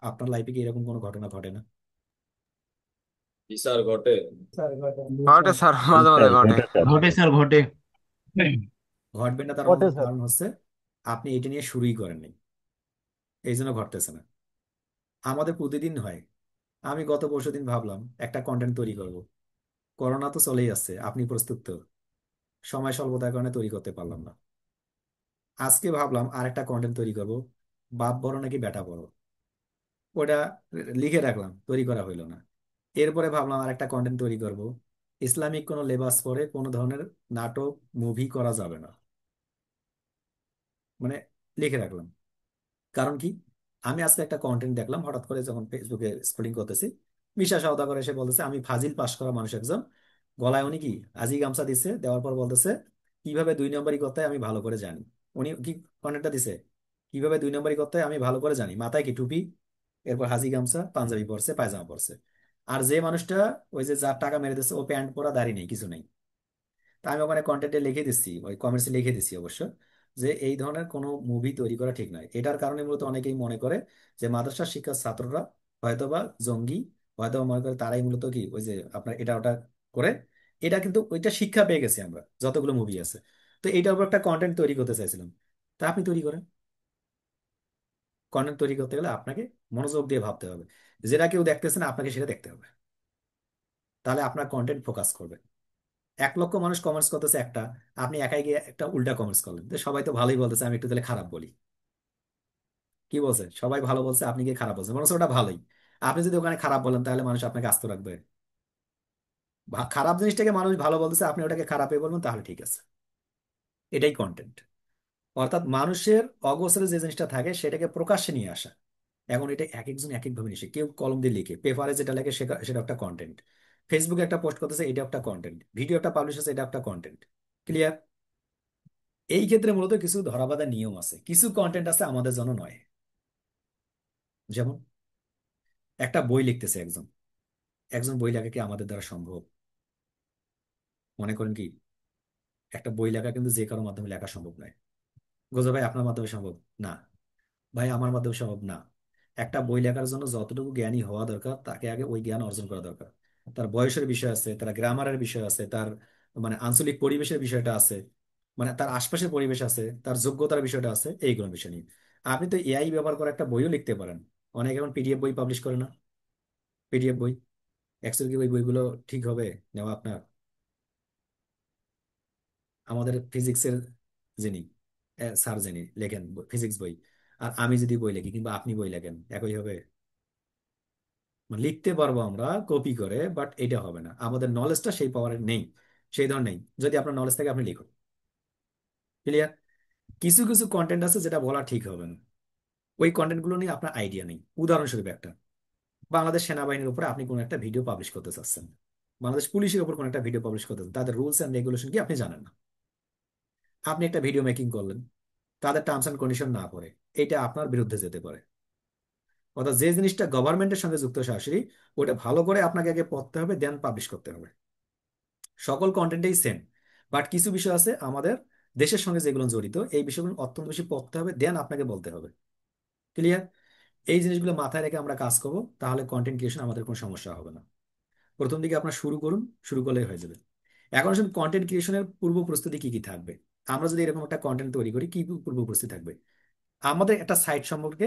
আপনার লাইফে কি এরকম কোনো ঘটনা ঘটে না? স্যার ঘটে। ঘটে স্যার, মাঝে মাঝে ঘটে। ঘটে স্যার, ঘটে। ঘটবে না তার ঘটে স্যার। কারণ হচ্ছে আপনি এটা নিয়ে শুরুই করেননি, এই জন্য ঘটতেছে না। আমাদের প্রতিদিন হয়। আমি গত পরশুদিন ভাবলাম একটা কন্টেন্ট তৈরি করব, করোনা তো চলেই যাচ্ছে, আপনি প্রস্তুত তো? সময় স্বল্পতার কারণে তৈরি করতে পারলাম না। আজকে ভাবলাম আরেকটা কন্টেন্ট তৈরি করব, বাপ বড় নাকি বেটা বড়, ওটা লিখে রাখলাম, তৈরি করা হইলো না। এরপরে ভাবলাম আরেকটা কন্টেন্ট তৈরি করব, ইসলামিক কোনো লেবাস পরে কোনো ধরনের নাটক মুভি করা যাবে না, মানে লিখে রাখলাম। কারণ কি, আমি আজকে একটা কন্টেন্ট দেখলাম হঠাৎ করে যখন ফেসবুকে স্ক্রলিং করতেছি, মিশা সওদাগর এসে বলতেছে আমি ফাজিল পাশ করা মানুষ একজন, গলায় উনি কি আজি গামছা দিছে, দেওয়ার পর বলতেছে কিভাবে 2 নম্বরই করতে হয় আমি ভালো করে জানি। উনি কি কন্টেন্টটা দিছে, কিভাবে 2 নম্বরই করতে হয় আমি ভালো করে জানি, মাথায় কি টুপি, এরপর হাজি গামছা, পাঞ্জাবি পরছে, পায়জামা পরছে। আর যে মানুষটা ওই যে যার টাকা মেরে দিচ্ছে ও প্যান্ট পরা, দাড়ি নেই, কিছু নেই। তা আমি ওখানে কন্টেন্টে লিখে দিচ্ছি, ওই কমেন্টসে লিখে দিচ্ছি অবশ্য, যে এই ধরনের কোনো মুভি তৈরি করা ঠিক নয়। এটার কারণে মূলত অনেকেই মনে করে যে মাদ্রাসা শিক্ষার ছাত্ররা হয়তোবা জঙ্গি, হয়তোবা মনে করে তারাই মূলত কি ওই যে আপনার এটা ওটা করে। এটা কিন্তু ওইটা শিক্ষা পেয়ে গেছি আমরা যতগুলো মুভি আছে। তো এইটার উপর একটা কন্টেন্ট তৈরি করতে চাইছিলাম। তা আপনি তৈরি করেন। কন্টেন্ট তৈরি করতে গেলে আপনাকে মনোযোগ দিয়ে ভাবতে হবে, যেটা কেউ দেখতেছে না আপনাকে সেটা দেখতে হবে, তাহলে আপনার কন্টেন্ট ফোকাস করবে। 1 লক্ষ মানুষ কমেন্টস করতেছে একটা, আপনি একাই গিয়ে একটা উল্টা কমেন্টস করলেন, তো সবাই তো ভালোই বলতেছে, আমি একটু তাহলে খারাপ বলি। কি বলছে, সবাই ভালো বলছে, আপনি গিয়ে খারাপ বলছেন, মনে হচ্ছে ওটা ভালোই। আপনি যদি ওখানে খারাপ বলেন তাহলে মানুষ আপনাকে আস্ত রাখবে? খারাপ জিনিসটাকে মানুষ ভালো বলতেছে, আপনি ওটাকে খারাপই বলবেন, তাহলে ঠিক আছে। এটাই কন্টেন্ট। অর্থাৎ মানুষের অগোচরে যে জিনিসটা থাকে সেটাকে প্রকাশ্যে নিয়ে আসা। এখন এটা এক একজন এক এক ভাবে নিছে, কেউ কলম দিয়ে লিখে, পেপারে যেটা লেখে সেটা সেটা একটা কন্টেন্ট, ফেসবুকে একটা পোস্ট করতেছে এটা একটা কন্টেন্ট, ভিডিও একটা পাবলিশ হচ্ছে এটা একটা কন্টেন্ট। ক্লিয়ার? এই ক্ষেত্রে মূলত কিছু ধরাবাঁধা নিয়ম আছে, কিছু কন্টেন্ট আছে আমাদের জন্য নয়। যেমন একটা বই লিখতেছে একজন, একজন বই লেখা কি আমাদের দ্বারা সম্ভব? মনে করেন কি, একটা বই লেখা কিন্তু যে কারোর মাধ্যমে লেখা সম্ভব নয়। গোজা ভাই আপনার মাধ্যমে সম্ভব না, ভাই আমার মাধ্যমে সম্ভব না। একটা বই লেখার জন্য যতটুকু জ্ঞানী হওয়া দরকার তাকে আগে ওই জ্ঞান অর্জন করা দরকার। তার বয়সের বিষয় আছে, তার গ্রামারের বিষয় আছে, তার মানে আঞ্চলিক পরিবেশের বিষয়টা আছে, মানে তার আশপাশের পরিবেশ আছে, তার যোগ্যতার বিষয়টা আছে, এইগুলো বিষয় নিয়ে। আপনি তো এআই ব্যবহার করে একটা বইও লিখতে পারেন। অনেকে এখন পিডিএফ বই পাবলিশ করে না, পিডিএফ বই। অ্যাকচুয়ালি কি ওই বইগুলো ঠিক হবে নেওয়া আপনার? আমাদের ফিজিক্সের যিনি স্যার যিনি লেখেন ফিজিক্স বই, আর আমি যদি বই লিখি কিংবা আপনি বই লেখেন, একই হবে? মানে লিখতে পারবো আমরা কপি করে, বাট এটা হবে না, আমাদের নলেজটা সেই পাওয়ারের নেই, সেই ধরনের নেই। যদি আপনার নলেজ থাকে আপনি লিখুন। ক্লিয়ার? কিছু কিছু কন্টেন্ট আছে যেটা বলা ঠিক হবে না, ওই কন্টেন্ট গুলো নিয়ে আপনার আইডিয়া নেই। উদাহরণস্বরূপ একটা, বাংলাদেশ সেনাবাহিনীর উপরে আপনি কোনো একটা ভিডিও পাবলিশ করতে চাচ্ছেন, বাংলাদেশ পুলিশের উপর কোনো একটা ভিডিও পাবলিশ করতে চাচ্ছেন, তাদের রুলস এন্ড রেগুলেশন কি আপনি জানেন না। আপনি একটা ভিডিও মেকিং করলেন তাদের টার্মস এন্ড কন্ডিশন না পড়ে, এটা আপনার বিরুদ্ধে যেতে পারে। অর্থাৎ যে জিনিসটা গভর্নমেন্টের সঙ্গে যুক্ত সরাসরি, ওটা ভালো করে আপনাকে আগে পড়তে হবে, দেন পাবলিশ করতে হবে। সকল কন্টেন্টেই সেম, বাট কিছু বিষয় আছে আমাদের দেশের সঙ্গে যেগুলো জড়িত, এই বিষয়গুলো অত্যন্ত বেশি পড়তে হবে, দেন আপনাকে বলতে হবে। ক্লিয়ার? এই জিনিসগুলো মাথায় রেখে আমরা কাজ করবো, তাহলে কন্টেন্ট ক্রিয়েশন আমাদের কোনো সমস্যা হবে না। প্রথম দিকে আপনার শুরু করুন, শুরু করলেই হয়ে যাবে। এখন আসুন কন্টেন্ট ক্রিয়েশনের পূর্ব প্রস্তুতি কি কি থাকবে। আমরা যদি এরকম একটা কন্টেন্ট তৈরি করি, কি পূর্ব প্রস্তুতি থাকবে? আমাদের একটা সাইট সম্পর্কে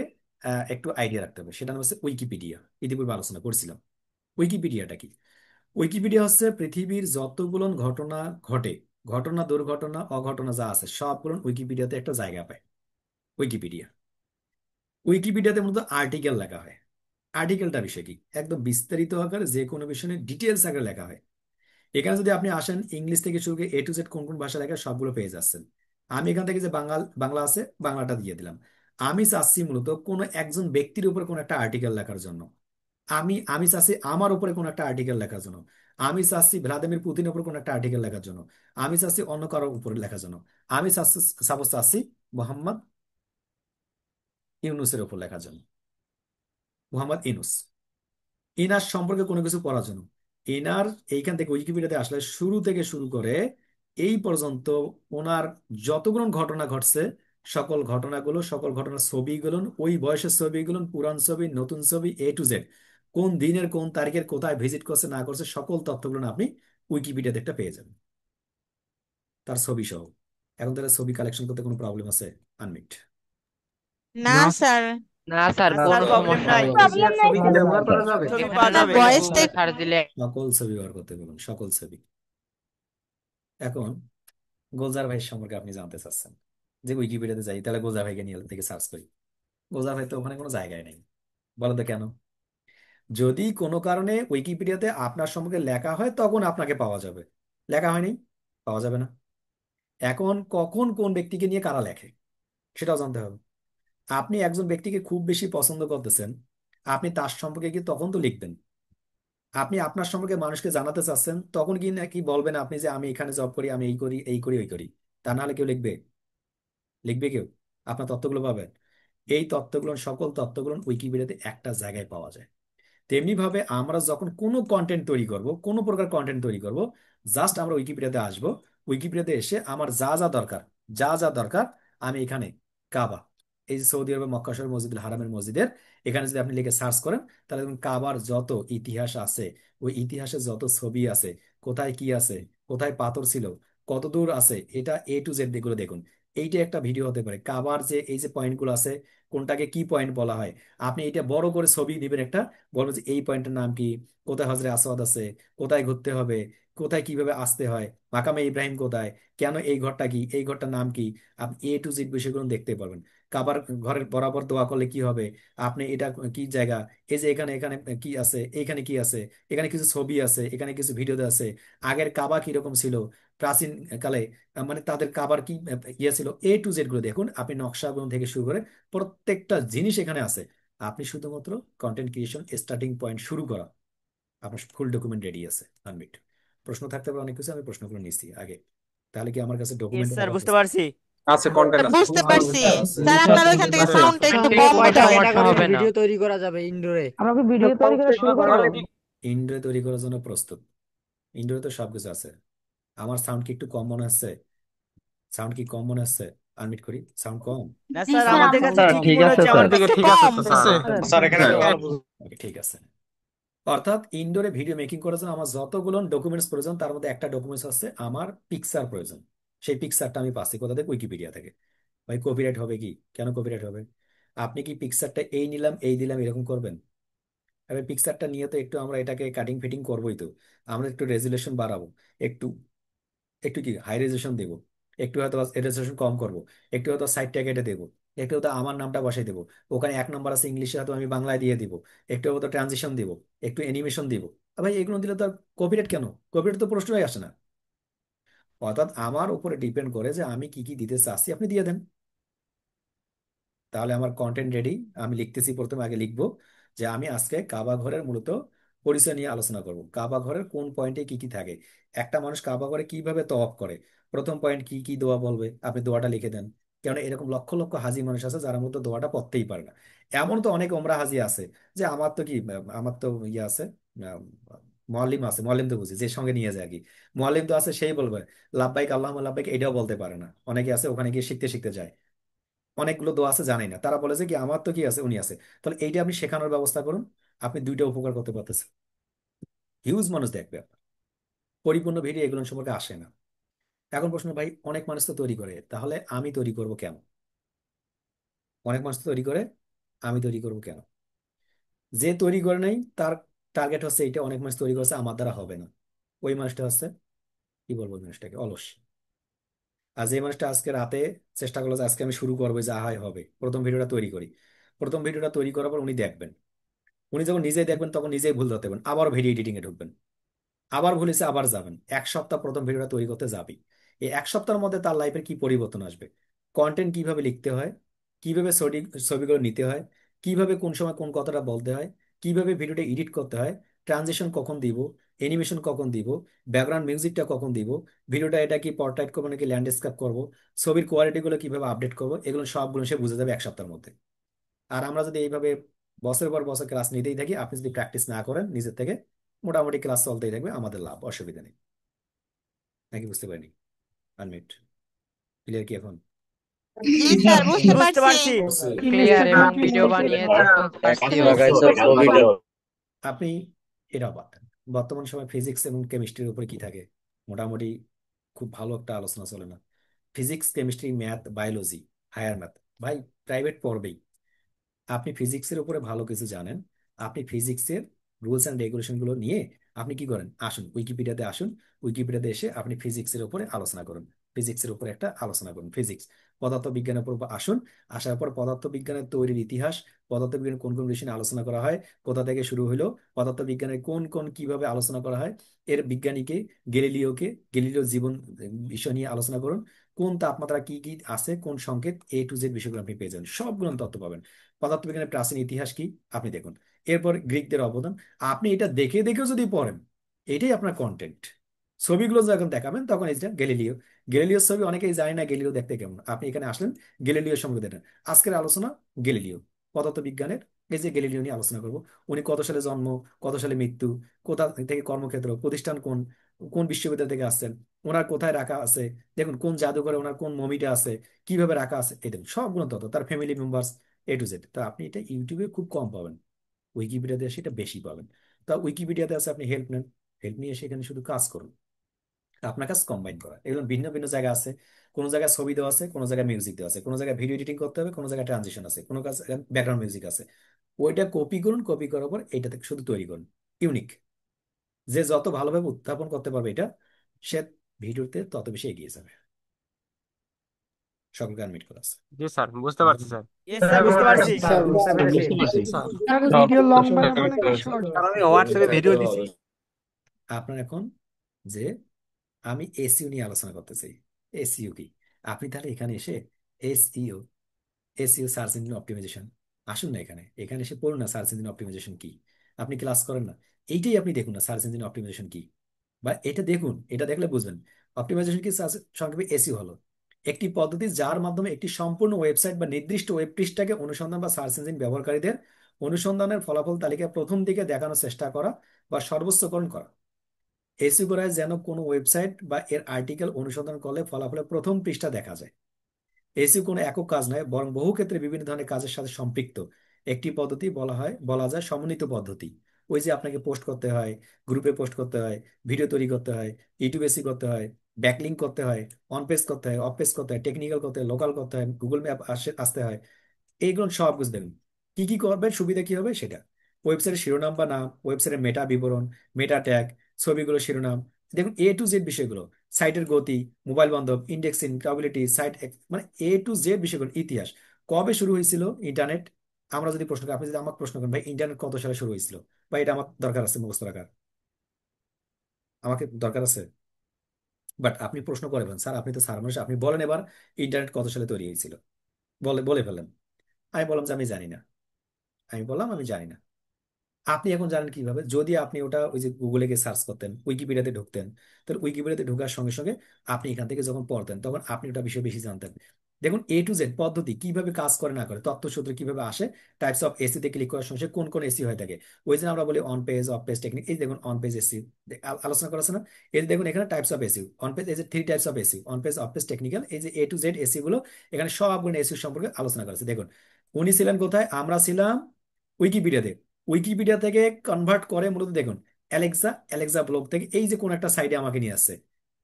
একটু আইডিয়া রাখতে হবে, সেটা হচ্ছে উইকিপিডিয়া। ইতিপূর্বে আলোচনা করছিলাম। উইকিপিডিয়াটা কি? উইকিপিডিয়া হচ্ছে পৃথিবীর যতগুলো ঘটনা ঘটে, ঘটনা দুর্ঘটনা অঘটনা যা আছে সবগুলো উইকিপিডিয়াতে একটা জায়গা পায়। উইকিপিডিয়া, উইকিপিডিয়াতে মূলত আর্টিকেল লেখা হয়। আর্টিকেলটা বিষয় কি, একদম বিস্তারিত আকারে যে কোনো বিষয় নিয়ে ডিটেলস আকারে লেখা হয়। এখানে যদি আপনি আসেন, ইংলিশ থেকে শুরু করে A to Z কোন কোন ভাষা লেখা সবগুলো পেয়ে যাচ্ছেন। আমি এখান থেকে যে বাংলা আছে বাংলাটা দিয়ে দিলাম। আমি চাচ্ছি মূলত কোনো একজন ব্যক্তির উপর কোনো একটা আর্টিকেল লেখার জন্য। আমি চাচ্ছি আমার উপরে কোনো একটা আর্টিকেল লেখার জন্য। আমি চাচ্ছি ভ্লাদিমির পুতিনের উপর কোনো একটা আর্টিকেল লেখার জন্য। আমি চাচ্ছি অন্য কারোর উপরে লেখার জন্য। আমি চাচ্ছি, সাপোজ চাচ্ছি মোহাম্মদ ইউনুসের উপর লেখার জন্য, মোহাম্মদ ইউনুস, এনার সম্পর্কে কোনো কিছু পড়ার জন্য। এনার এইখান থেকে উইকিপিডিয়াতে আসলে শুরু থেকে শুরু করে এই পর্যন্ত ওনার যতগুলো ঘটনা ঘটছে, সকল ঘটনাগুলো, সকল ঘটনার ছবিগুলো, ওই বয়সের ছবিগুলো, পুরান ছবি, নতুন ছবি, A to Z, কোন দিনের কোন তারিখের কোথায় ভিজিট করছে না করছে, সকল তথ্যগুলো আপনি উইকিপিডিয়াতে একটা পেয়ে যাবেন, তার ছবি সহ। এখন তাহলে ছবি কালেকশন করতে কোনো প্রবলেম আছে? আনমিট। না স্যার, না স্যার, না কোনো স্যার, প্রবলেম সমস্যা নাই। নেই। প্রবলেম নাই ছবি কি স্যার। ব্যবহার করা যাবে? ছবি এখানে পাওয়া না যাবে। ভয়েসটা গুগলে সার্চ দিলে সকল ছবি ব্যবহার করতে বলুন, সকল ছবি। এখন গোলজার ভাই সম্পর্কে আপনি জানতে চাচ্ছেন, যে উইকিপিডিয়াতে যাই তাহলে গোলজার ভাইকে নিয়ে থেকে সার্চ করি। গোলজার ভাই তো ওখানে কোনো জায়গায় নেই। বলো তো কেন? যদি কোনো কারণে উইকিপিডিয়াতে আপনার সম্পর্কে লেখা হয় তখন আপনাকে পাওয়া যাবে, লেখা হয়নি, পাওয়া যাবে না। এখন কখন কোন ব্যক্তিকে নিয়ে কারা লেখে, সেটাও জানতে হবে। আপনি একজন ব্যক্তিকে খুব বেশি পছন্দ করতেছেন, আপনি তার সম্পর্কে কি তখন তো লিখবেন। আপনি আপনার সম্পর্কে মানুষকে জানাতে চাচ্ছেন, তখন কি নাকি বলবেন আপনি যে আমি এখানে জব করি, আমি এই করি এই করি ওই করি। তা না হলে কেউ লিখবে? লিখবে কেউ? আপনার তথ্যগুলো পাবেন? এই তথ্যগুলো, সকল তথ্যগুলো উইকিপিডিয়াতে একটা জায়গায় পাওয়া যায়। তেমনি ভাবে আমরা যখন কোনো কন্টেন্ট তৈরি করব, কোনো প্রকার কন্টেন্ট তৈরি করব, জাস্ট আমরা উইকিপিডিয়াতে আসব। উইকিপিডিয়াতে এসে আমার যা যা দরকার, যা যা দরকার, আমি এখানে কাবা, এই যে সৌদি আরবের মক্কা শরীফ মসজিদুল হারামের মসজিদের, এখানে যদি আপনি লিখে সার্চ করেন, তাহলে দেখুন কাবার যত ইতিহাস আছে, ওই ইতিহাসে যত ছবি আছে, কোথায় কি আছে, কোথায় পাথর ছিল, কত দূর আছে, এটা A to Z যেগুলো দেখুন। এইটা একটা ভিডিও হতে পারে। কাবার যে এই যে পয়েন্টগুলো আছে, কোনটাকে কি পয়েন্ট বলা হয়, আপনি এটা বড় করে ছবি দিবেন একটা, বলবো যে এই পয়েন্টের নাম কি, কোথায় হজরে আসওয়াদ আছে, কোথায় ঘুরতে হবে, কোথায় কিভাবে আসতে হয়, মাকামে ইব্রাহিম কোথায়, কেন এই ঘরটা কি, এই ঘরটার নাম কি, আপনি A to Z বিষয়গুলো দেখতে পারবেন। কাবার ঘরের বরাবর দোয়া করলে কি হবে, আপনি এটা কি জায়গা, এই যে এখানে এখানে কি আছে, এখানে কি আছে, এখানে কিছু ছবি আছে, এখানে কিছু ভিডিও আছে, আগের কাবা কিরকম ছিল প্রাচীন কালে, মানে তাদের কাবার কি ইয়ে ছিল, A to Z গুলো দেখুন আপনি, নকশাগুলো থেকে শুরু করে প্রত্যেকটা জিনিস এখানে আছে। আপনি শুধুমাত্র কন্টেন্ট ক্রিয়েশন স্টার্টিং পয়েন্ট শুরু করা, আপনার ফুল ডকুমেন্ট রেডি আছে। আনমিট প্রশ্ন থাকতে পারে অনেক কিছু, আমি প্রশ্নগুলো নিচ্ছি আগে। তাহলে কি আমার কাছে ইয়েস ডকুমেন্টের স্যার, অভাব বুঝতে আছে? পারছি। আছে, কন্টেন্ট আছে। বুঝতে পারছি স্যার, স্যার, আপনার ওইখান থেকে আছে। সাউন্ডটা একটু থেকে কম মনে কয়টা হয়। সমস্যা হবে না। ভিডিও তৈরি করা যাবে ইনডোরে? আমরা কি ভিডিও তৈরি করা শুরু করবো? ইন্ডোরে তৈরি করার জন্য প্রস্তুত। ইন্ডোরে তো সবকিছু আছে। আমার সাউন্ড কি একটু কম মনে হচ্ছে? সাউন্ড কি কম মনে হচ্ছে? আনমিট করি, সাউন্ড কম? না জি স্যার, স্যার, আমাদের কাছে স্যার, ঠিকই ঠিক মনে আছে হচ্ছে, স্যার। আমার কাছে দিকে একটু ঠিক আছে কম। তো স্যার। স্যার এখানে ওকে, ঠিক আছে। অর্থাৎ ইনডোরে ভিডিও মেকিং করার জন্য আমার যতগুলো ডকুমেন্টস প্রয়োজন, তার মধ্যে একটা ডকুমেন্টস হচ্ছে আমার পিকচার প্রয়োজন। সেই পিকচারটা আমি পাচ্ছি কোথা থেকে? উইকিপিডিয়া থেকে। ভাই কপিরাইট হবে কি? কেন কপিরাইট হবে? আপনি কি পিকচারটা এই নিলাম এই দিলাম এরকম করবেন? এবার পিকচারটা নিয়ে তো একটু আমরা এটাকে কাটিং ফিটিং করবোই তো। আমরা একটু রেজুলেশন বাড়াবো, একটু একটু কি হাই রেজুলেশন দেবো, একটু হয়তো রেজুলেশন কম করব, একটু হয়তো সাইডটা কেটে দেবো, একটু হয়তো আমার নামটা বসাই দেবো, ওখানে 1 নম্বর আছে ইংলিশে, হয়তো আমি বাংলায় দিয়ে দিব, একটু হয়তো ট্রানজিশন দিব, একটু অ্যানিমেশন দিব। ভাই এগুলো দিলে তো আর কপিরাইট কেন? কপিরাইট তো প্রশ্নই আসে না। অর্থাৎ আমার উপরে ডিপেন্ড করে যে আমি কি কি দিতে চাচ্ছি, আপনি দিয়ে দেন। তাহলে আমার কন্টেন্ট রেডি। আমি লিখতেছি, প্রথমে আগে লিখবো যে আমি আজকে কাবা ঘরের মূলত পরিচয় নিয়ে আলোচনা করব। কাবা ঘরের কোন পয়েন্টে কি কি থাকে, একটা মানুষ কাবা ঘরে কিভাবে তওয়াফ করে, প্রথম পয়েন্ট কি কি দোয়া বলবে, আপনি দোয়াটা লিখে দেন। কারণ এরকম লক্ষ লক্ষ হাজি মানুষ আছে যারা মূলত দোয়াটা পড়তেই পারে না। এমন তো অনেক ওমরা হাজি আছে যে আমার তো কি, আমার তো ইয়ে আছে, মোয়াল্লিম আছে, মোয়াল্লিম তো বুঝি যে সঙ্গে নিয়ে যায় আর কি, মোয়াল্লিম তো আছে, সেই বলবে লাব্বাইক আল্লাহুম্মা লাব্বাইক, এটাও বলতে পারে না। অনেকে আছে ওখানে গিয়ে শিখতে শিখতে যায়, অনেকগুলো দোয়া আছে জানাই না, তারা বলে যে কি আমার তো কি আছে, উনি আছে। তাহলে এইটা আপনি শেখানোর ব্যবস্থা করুন, আপনি দুইটা উপকার করতে পারতেছেন। হিউজ মানুষ দেখবে আপনার। পরিপূর্ণ ভিডিও এগুলো সম্পর্কে আসে না। এখন প্রশ্ন, ভাই অনেক মানুষ তো তৈরি করে, তাহলে আমি তৈরি করব কেন? অনেক মানুষ তো তৈরি করে, আমি তৈরি করব কেন? যে তৈরি করে নাই তার টার্গেট হচ্ছে এইটা, অনেক মানুষ তৈরি করছে আমার দ্বারা হবে না, ওই মানুষটা হচ্ছে, কি বলবো ওই মানুষটাকে, অলস। আর যে মানুষটা আজকে রাতে চেষ্টা করলো যে আজকে আমি শুরু করবো, যা হয় হবে, প্রথম ভিডিওটা তৈরি করি, প্রথম ভিডিওটা তৈরি করার পর উনি দেখবেন, উনি যখন নিজেই দেখবেন তখন নিজেই ভুল ধরতে পারবেন, আবার ভিডিও এডিটিং এ ঢুকবেন, আবার ভুলেছে আবার যাবেন, 1 সপ্তাহ প্রথম ভিডিওটা তৈরি করতে যাবি। এই 1 সপ্তাহের মধ্যে তার লাইফের কি পরিবর্তন আসবে, কন্টেন্ট কিভাবে লিখতে হয়, কিভাবে ছবিগুলো নিতে হয়, কিভাবে কোন সময় কোন কথাটা বলতে হয়, কিভাবে ভিডিওটা এডিট করতে হয়, ট্রানজিশন কখন দিব, অ্যানিমেশন কখন দিব, ব্যাকগ্রাউন্ড মিউজিকটা কখন দিব, ভিডিওটা এটা কি পোর্ট্রেট করবো নাকি ল্যান্ডস্কেপ করবো, ছবির কোয়ালিটি গুলো কিভাবে আপডেট করবো, এগুলো সবগুলো সে বুঝে যাবে 1 সপ্তাহের মধ্যে। আর আমরা যদি এইভাবে বছরের পর বছর ক্লাস নিতেই থাকি, আপনি যদি প্র্যাকটিস না করেন নিজের থেকে, মোটামুটি ক্লাস চলতেই থাকবে, আমাদের লাভ, অসুবিধা নেই। নাকি বুঝতে পারিনি? আনমিট ক্লিয়ার কি এখন? জি স্যার, বুঝতে বুঝতে পারছি। পারছি। ক্লিয়ার এবং ভিডিও বানিয়ে একই লাগাইছো ছবিটা। আপনি এটা বাদ দেন। বর্তমান সময় ফিজিক্স এবং কেমিস্ট্রির উপরে কি থাকে? মোটামুটি খুব ভালো একটা আলোচনা চলে না? Physics, chemistry, math, biology, higher math, ভাই প্রাইভেট পড়বেই। আপনি ফিজিক্সের উপরে ভালো কিছু জানেন, আপনি ফিজিক্সের রুলস অ্যান্ড রেগুলেশন গুলো নিয়ে আপনি কি করেন, আসুন উইকিপিডিয়াতে আসুন, উইকিপিডিয়াতে এসে আপনি ফিজিক্সের উপরে আলোচনা করুন, ফিজিক্সের উপরে একটা আলোচনা করুন, ফিজিক্স, পদার্থ বিজ্ঞানের উপর আসুন। আসার পর পদার্থ বিজ্ঞানের তৈরির ইতিহাস, পদার্থ বিজ্ঞানের কোন কোন বিষয় নিয়ে আলোচনা করা হয়, কোথা থেকে শুরু হলো, পদার্থ বিজ্ঞানের কোন কোন কিভাবে আলোচনা করা হয়, এর বিজ্ঞানীকে, গ্যালিলিওকে, গ্যালিলিও জীবন বিষয় নিয়ে আলোচনা করুন। কোন তাপমাত্রা কি কি আছে, কোন সংকেত, A to Z বিষয়গুলো আপনি পেয়ে যাবেন, সবগুলো তথ্য পাবেন। পদার্থবিজ্ঞানের প্রাচীন ইতিহাস কি আপনি দেখুন, এরপর গ্রিকদের অবদান, আপনি এটা দেখে দেখেও যদি পড়েন, এটাই আপনার কন্টেন্ট। ছবিগুলো যখন দেখাবেন তখন এই যে গ্যালিলিও, গ্যালিলিওর ছবি অনেকেই জানে না গ্যালিলিও দেখতে কেমন, আপনি এখানে আসলেন গ্যালিলিও সম্পর্কে দেখেন। আজকের আলোচনা গ্যালিলিও, পদার্থবিজ্ঞানের, এই যে গ্যালিলিও নিয়ে আলোচনা করব। উনি কত সালে জন্ম, কত সালে মৃত্যু, কোথা থেকে কর্মক্ষেত্র, প্রতিষ্ঠান কোন, কোন বিশ্ববিদ্যালয় থেকে আসছেন, ওনার কোথায় রাখা আছে, দেখুন কোন জাদুঘরে ওনার কোন মমিটা আছে, কিভাবে রাখা আছে, এই দেখুন সবগুলো তথ্য, তার family members, A to Z। তো আপনি এটা ইউটিউবে খুব কম পাবেন, উইকিপিডিয়াতে সেটা বেশি পাবেন। তা উইকিপিডিয়াতে আছে, আপনি হেল্প নেন, হেল্প নিয়ে সেখানে শুধু কাজ করুন। আপনার কাজ কম্বাইন করা, এগুলো ভিন্ন ভিন্ন জায়গা আছে, কোনো জায়গায় ছবি দেওয়া আছে, কোনো জায়গায় মিউজিক দেওয়া আছে, কোনো জায়গায় ভিডিও এডিটিং করতে হবে, কোনো জায়গায় ট্রানজিশন আছে, কোনো কাজ ব্যাকগ্রাউন্ড মিউজিক আছে। ওইটা কপি করুন, কপি করার পর এটা থেকে শুধু তৈরি করুন, ইউনিক। যে যত ভালোভাবে উত্থাপন করতে পারবে এটা, সে ভিডিওতে তত বেশি এগিয়ে যাবে। সকলকে আনমিট করা আছে। জি স্যার, বুঝতে পারছি স্যার। ইয়েস স্যার, বুঝতে পারছি। স্যার বুঝতে পেরেছি। স্যার স্যার ভিডিও লম্বা হবে নাকি শর্ট? আমি হোয়াটসঅ্যাপে ভিডিও দিছি। আপনার এখন যে আমি এসইও নিয়ে আলোচনা করতে চাই, এসইও কি, আপনি তাহলে এখানে এসে SEO, SEO search engine optimisation, আসুন না এখানে, এখানে এসে পড়ুন না সার্চ ইঞ্জিন অপটিমাইজেশন কি। আপনি ক্লাস করেন না, এইটাই আপনি দেখুন না সার্চ ইঞ্জিন অপটিমাইজেশন কি, বা এটা দেখুন, এটা দেখলে বুঝবেন। অপটিমাইজেশন কি, সংক্ষেপে এসইও হলো একটি পদ্ধতি যার মাধ্যমে একটি সম্পূর্ণ ওয়েবসাইট বা নির্দিষ্ট ওয়েব পৃষ্ঠাকে অনুসন্ধান বা সার্চ ইঞ্জিন ব্যবহারকারীদের অনুসন্ধানের ফলাফল তালিকা প্রথম দিকে দেখানোর চেষ্টা করা বা সর্বোচ্চকরণ করা। এসইও করা হয় যেন কোনো ওয়েবসাইট বা এর আর্টিকেল অনুসন্ধান করলে ফলাফলের প্রথম পৃষ্ঠা দেখা যায়। এসইও কোনো একক কাজ নয়, বরং বহু ক্ষেত্রে বিভিন্ন ধরনের কাজের সাথে সম্পৃক্ত একটি পদ্ধতি, বলা যায় সমন্বিত পদ্ধতি। ওই যে আপনাকে পোস্ট করতে হয়, গ্রুপে পোস্ট করতে হয়, ভিডিও তৈরি করতে হয়, ইউটিউবে এসি করতে হয়, ব্যাকলিঙ্ক করতে হয়, অন পেজ করতে হয়, অফ পেজ করতে হয়, টেকনিক্যাল করতে হয়, লোকাল করতে হয়, গুগল ম্যাপ আসতে হয়, এইগুলো সব বুঝে দেখুন। কি কি করবেন, সুবিধা কি হবে সেটা, ওয়েবসাইটের শিরোনাম বা নাম, ওয়েবসাইটের মেটা বিবরণ, মেটা ট্যাগ, ছবিগুলো শিরোনাম, দেখুন A to Z বিষয়গুলো, সাইটের গতি, মোবাইল বান্ধব, ইন্ডেক্সিং, ক্রাউবিলিটি, মানে A to Z বিষয়গুলো, ইতিহাস, কবে শুরু হয়েছিল ইন্টারনেট। আমরা যদি প্রশ্ন করি, আপনি যদি আমাকে প্রশ্ন করেন ভাই ইন্টারনেট কত সালে শুরু হয়েছিল, বা এটা আমার দরকার আছে মুখস্থ রাখার, আমাকে দরকার আছে, বাট আপনি প্রশ্ন করবেন স্যার, আপনি তো স্যার মানুষ, আপনি বলেন এবার ইন্টারনেট কত সালে তৈরি হয়েছিল, বলে বলে ফেলেন। আমি বললাম যে আমি জানি না, আমি বললাম আমি জানি না। আপনি এখন জানেন কিভাবে, যদি আপনি ওটা ওই যে গুগলে গিয়ে সার্চ করতেন, উইকিপিডিয়াতে ঢুকতেন, তাহলে উইকিপিডিয়াতে ঢোকার সঙ্গে সঙ্গে আপনি এখান থেকে যখন পড়তেন তখন আপনি ওটা বিষয়ে বেশি জানতেন। দেখুন A to Z পদ্ধতি কিভাবে কাজ করে না করে, তথ্যসূত্র কিভাবে আসে, টাইপস অফ এসিতে ক্লিক করার সঙ্গে সঙ্গে কোন কোন এসি হয়ে থাকে, ওই যে আমরা বলি on page, of page technique, এই দেখুন অন পেজ এসি আলোচনা করা আছে না। এই যে দেখুন এখানে types of AC, on page, এই যে 3 types of AC, on page, of page, technical, এই যে A to Z এসি গুলো, এখানে সবগুলো এসি সম্পর্কে আলোচনা করা আছে। দেখুন উনি ছিলেন কোথায়, আমরা ছিলাম উইকিপিডিয়াতে, উইকিপিডিয়া থেকে কনভার্ট করে মূলত দেখুন অ্যালেক্সা, অ্যালেক্সা ব্লগ থেকে এই যে কোন একটা সাইডে আমাকে নিয়ে আসছে,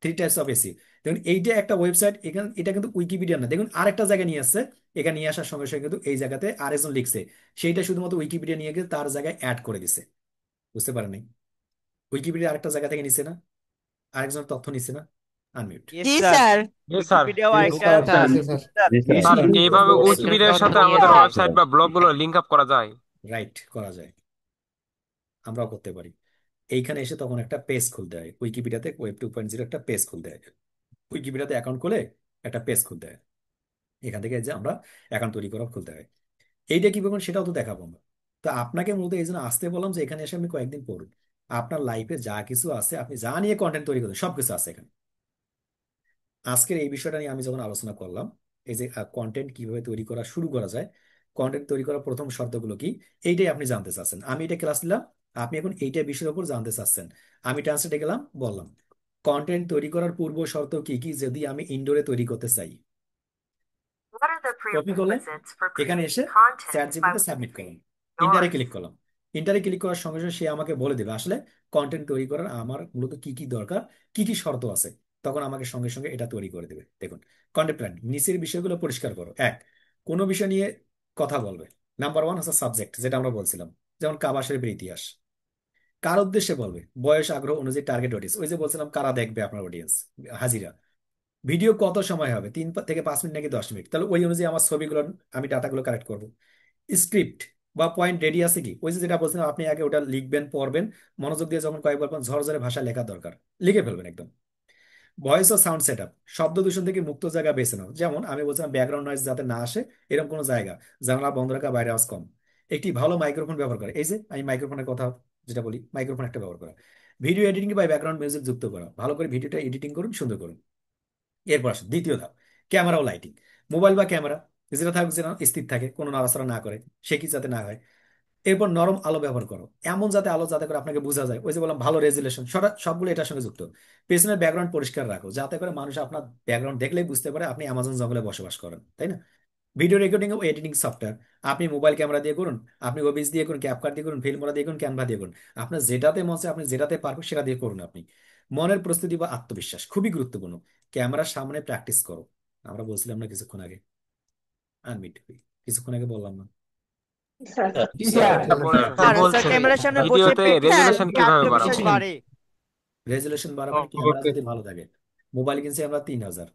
3 টাইপস অফ এসি। দেখুন এইটা একটা ওয়েবসাইট, এখানে এটা কিন্তু উইকিপিডিয়া না, দেখুন আরেকটা জায়গায় নিয়ে আসছে, এখানে নিয়ে আসার সঙ্গে সঙ্গে কিন্তু এই জায়গাতে আরেকজন লিখছে, সেইটা শুধুমাত্র উইকিপিডিয়া নিয়ে গিয়ে তার জায়গায় অ্যাড করে দিছে। বুঝতে পারেন নাই, উইকিপিডিয়া আরেকটা জায়গা থেকে নিছে না, আরেকজন তথ্য নিছে না। আনমিউট। ইয়েস জি স্যার, স্যার। জি স্যার। উইকিপিডিয়াও আরেকটা বুঝতে পারছি স্যার। স্যার এইভাবে উইকিপিডিয়ার সাথে আমাদের ওয়েবসাইট বা ব্লগ গুলো লিংক আপ করা যায়। রাইট, করা যায়, আমরাও করতে পারি। এইখানে এসে তখন একটা পেজ খুলতে হয়, উইকিপিডিয়াতে ওয়েব 2.0 একটা পেজ খুলতে হয়, উইকিপিডিয়াতে অ্যাকাউন্ট খুলে একটা পেজ খুলতে হয়, এখান থেকে যে আমরা অ্যাকাউন্ট তৈরি করা খুলতে হয়। এইটা কি করবেন সেটাও তো দেখাবো আমরা। তো আপনাকে মূলত এই জন্য আসতে বললাম যে এখানে এসে আপনি কয়েকদিন পড়ুন, আপনার লাইফে যা কিছু আছে, আপনি যা নিয়ে কন্টেন্ট তৈরি করছেন সবকিছু আছে এখানে। আজকের এই বিষয়টা নিয়ে আমি যখন আলোচনা করলাম, এই যে কন্টেন্ট কিভাবে তৈরি করা শুরু করা যায়, কন্টেন্ট তৈরি করার প্রথম শর্তগুলো কি, এইটাই আপনি জানতে চাচ্ছেন, আমি এটা ক্লাস নিলাম, আপনি এখন এইটা বিষয়ের উপর জানতে চাচ্ছেন। আমি ট্রান্সলেটে গেলাম, বললাম কন্টেন্ট তৈরি করার পূর্ব শর্ত কি কি যদি আমি ইনডোরে তৈরি করতে চাই। কপি করলেন, এখানে এসে চ্যাট জিপিটিতে সাবমিট করলাম, ইন্টারে ক্লিক করলাম, ইন্টারে ক্লিক করার সঙ্গে সঙ্গে সে আমাকে বলে দেবে আসলে কন্টেন্ট তৈরি করার আমার মূলত কি কি দরকার, কি কি শর্ত আছে, তখন আমাকে সঙ্গে সঙ্গে এটা তৈরি করে দেবে। দেখুন কন্টেন্ট প্ল্যান, নিচের বিষয়গুলো পরিষ্কার করো। এক, কোনো বিষয় নিয়ে কথা বলবে। নাম্বার 1 হচ্ছে সাবজেক্ট, যেটা আমরা বলছিলাম, যেমন কাবা শরীফের ইতিহাস। কার উদ্দেশ্যে বলবে, বয়স, আগ্রহ অনুযায়ী টার্গেট অডিয়েন্স, ওই যে বলছিলাম কারা দেখবে আপনার অডিয়েন্স, হাজিরা। ভিডিও কত সময় হবে, 3 থেকে 5 মিনিট নাকি 10 মিনিট, তাহলে ওই অনুযায়ী আমার ছবিগুলো, আমি ডাটাগুলো কালেক্ট করবো। স্ক্রিপ্ট বা পয়েন্ট রেডি আছে কি, ওই যে যেটা বলছিলাম, আপনি আগে ওটা লিখবেন, পড়বেন, মনোযোগ দিয়ে যখন কয়েকবার পর ঝরঝরে ভাষা লেখা দরকার, লিখে ফেলবেন একদম। ভয়েস ও সাউন্ড সেটআপ, শব্দ দূষণ থেকে মুক্ত জায়গা বেছে নাও। যেমন আমি বলছিলাম ব্যাকগ্রাউন্ড নয়েজ যাতে না আসে এরকম কোনো জায়গা, জানালা বন্ধ রাখা, বাইরে আওয়াজ কম। একটি ভালো মাইক্রোফোন ব্যবহার করে, এই যে আমি মাইক্রোফোনের কথা যেটা বলি, মাইক্রোফোন একটা ব্যবহার করা। ভিডিও এডিটিং বা ব্যাকগ্রাউন্ড মিউজিক যুক্ত করা, ভালো করে ভিডিওটা এডিটিং করুন, সুন্দর করুন। এরপর আসুন দ্বিতীয় ধাপ, ক্যামেরা ও লাইটিং। মোবাইল বা ক্যামেরা যেটা থাকুক, যেন স্থির থাকে, কোনো নাড়াচাড়া না করে, সে কি যাতে না হয়। এরপর নরম আলো ব্যবহার করো, এমন যাতে আলো যাতে করে আপনাকে বোঝা যায়, ওই যে বললাম ভালো রেজুলেশন, সবগুলো এটার সঙ্গে যুক্ত। পেছনের ব্যাকগ্রাউন্ড পরিষ্কার রাখো, যাতে করে মানুষ আপনার ব্যাকগ্রাউন্ড দেখলেই বুঝতে পারে আপনি অ্যামাজন জঙ্গলে বসবাস করেন, তাই না? ভিডিও রেকর্ডিং ও এডিটিং সফটওয়্যার, আপনি মোবাইল ক্যামেরা দিয়ে করুন, আপনি ওবিএস দিয়ে করুন, ক্যাপকাট দিয়ে করুন, ফিল্মোরা দিয়ে করুন, ক্যানভা দিয়ে করুন, আপনার যেটাতে মন চায়, আপনি যেটাতে পারবেন সেটা দিয়ে করুন আপনি। মনের প্রস্তুতি বা আত্মবিশ্বাস খুবই গুরুত্বপূর্ণ। ক্যামেরার সামনে প্র্যাকটিস করো, আমরা বলছিলাম না কিছুক্ষণ আগে, আনমিট কিছুক্ষণ আগে বললাম না? স্যার টিচার তারপরে তো আর স্যার বলছেন ক্যামেরার সামনে বসে ভিডিওতে পিক্সেল রেজুলেশন কিভাবে আত্মবিশ্বাস বাড়াবো। বাড়ে। রেজুলেশন বাড়াবেন, মানে ক্যামেরা যদি ভালো থাকে। মোবাইল কিনছি আমরা 3000,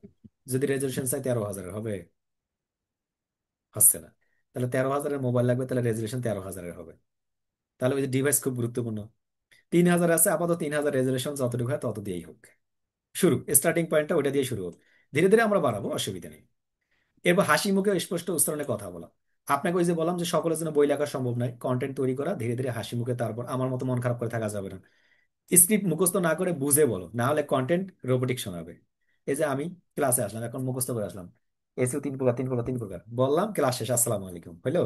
যদি রেজুলেশন চাই 13,000 হবে, হচ্ছে না। তাহলে 13,000 মোবাইল লাগবে, তাহলে রেজুলেশন 13,000 হবে। তাহলে ওই যে ডিভাইস খুব গুরুত্বপূর্ণ। 3,000 আছে আপাতত, 3,000 রেজুলেশন যতটুকু হয় তত দিয়েই হোক। শুরু স্টার্টিং পয়েন্টটা ওইটা দিয়ে শুরু হোক, ধীরে ধীরে আমরা বাড়াবো, অসুবিধা নেই। এরপর হাসি মুখে স্পষ্ট উচ্চারণে কথা বলা। আপনাকে ওই যে বললাম যে সকলের জন্য বই লেখা সম্ভব নয়, কন্টেন্ট তৈরি করা ধীরে ধীরে হাসি মুখে, তারপর আমার মতো মন খারাপ করে থাকা যাবে না। স্ক্রিপ্ট মুখস্থ না করে বুঝে বলো, না হলে কন্টেন্ট রোবোটিক শোনাবে। এই যে আমি ক্লাসে আসলাম, এখন মুখস্থ করে আসলাম, এসিও 3 প্রকার, 3 প্রকার, 3 প্রকার বললাম, ক্লাস শেষ, আসসালামু আলাইকুম হইলো।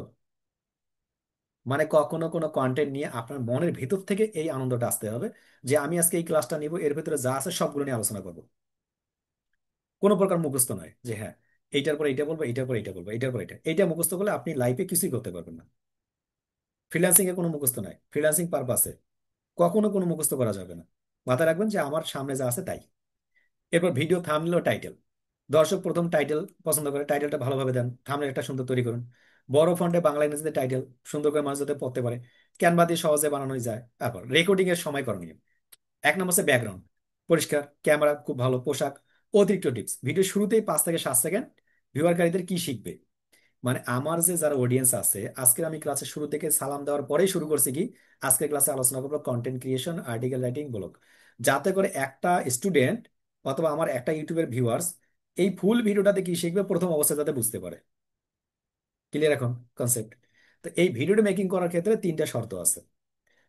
মানে কখনো কোনো কন্টেন্ট নিয়ে আপনার মনের ভিতর থেকে এই আনন্দটা আসতে হবে, যে আমি আজকে এই ক্লাসটা নিব, এর ভিতরে যা আছে সবগুলো নিয়ে আলোচনা করবো। কোনো প্রকার মুখস্থ নয় যে হ্যাঁ এইটার পর এইটা বলবো, এইটার পর এইটা বলবো, এইটার পর এটা, এইটা মুখস্থ করলে আপনি লাইফে কিছুই করতে পারবেন না। ফ্রিল্যান্সিং এ কোনো মুখস্থ নাই, ফ্রিল্যান্সিং পারপাসে কখনো কোনো মুখস্থ করা যাবে না। মাথায় রাখবেন যে আমার সামনে যা আছে তাই। এরপর ভিডিও থাম্বনেল ও টাইটেল, দর্শক প্রথম টাইটেল পছন্দ করে, টাইটেলটা ভালোভাবে দেন, থাম্বনেল একটা সুন্দর তৈরি করুন, বড় ফন্টে বাংলা ইংরেজিতে টাইটেল, সুন্দর করে মানুষ যাতে পড়তে পারে, ক্যানভা দিয়ে সহজে বানানো যায়। তারপর রেকর্ডিং এর সময় করণীয়, 1 নম্বর হচ্ছে ব্যাকগ্রাউন্ড পরিষ্কার, ক্যামেরা খুব ভালো, পোশাক, অতিরিক্ত টিপস। ভিডিও শুরুতেই 5 থেকে 7 সেকেন্ড ভিউয়ারকারীদের কি শিখবে, মানে আমার যে যারা অডিয়েন্স আছে, আজকে আমি ক্লাসের শুরু থেকে সালাম দেওয়ার পরেই শুরু করছি কি, আজকে ক্লাসে আলোচনা করবো content creation, article writing, blog. যাতে করে একটা স্টুডেন্ট অথবা আমার একটা ইউটিউবের ভিউয়ার্স এই ফুল ভিডিওটাতে কি শিখবে প্রথম অবস্থায় যাতে বুঝতে পারে। ক্লিয়ার এখন কনসেপ্ট? তো এই ভিডিওটা মেকিং করার ক্ষেত্রে 3টা শর্ত আছে।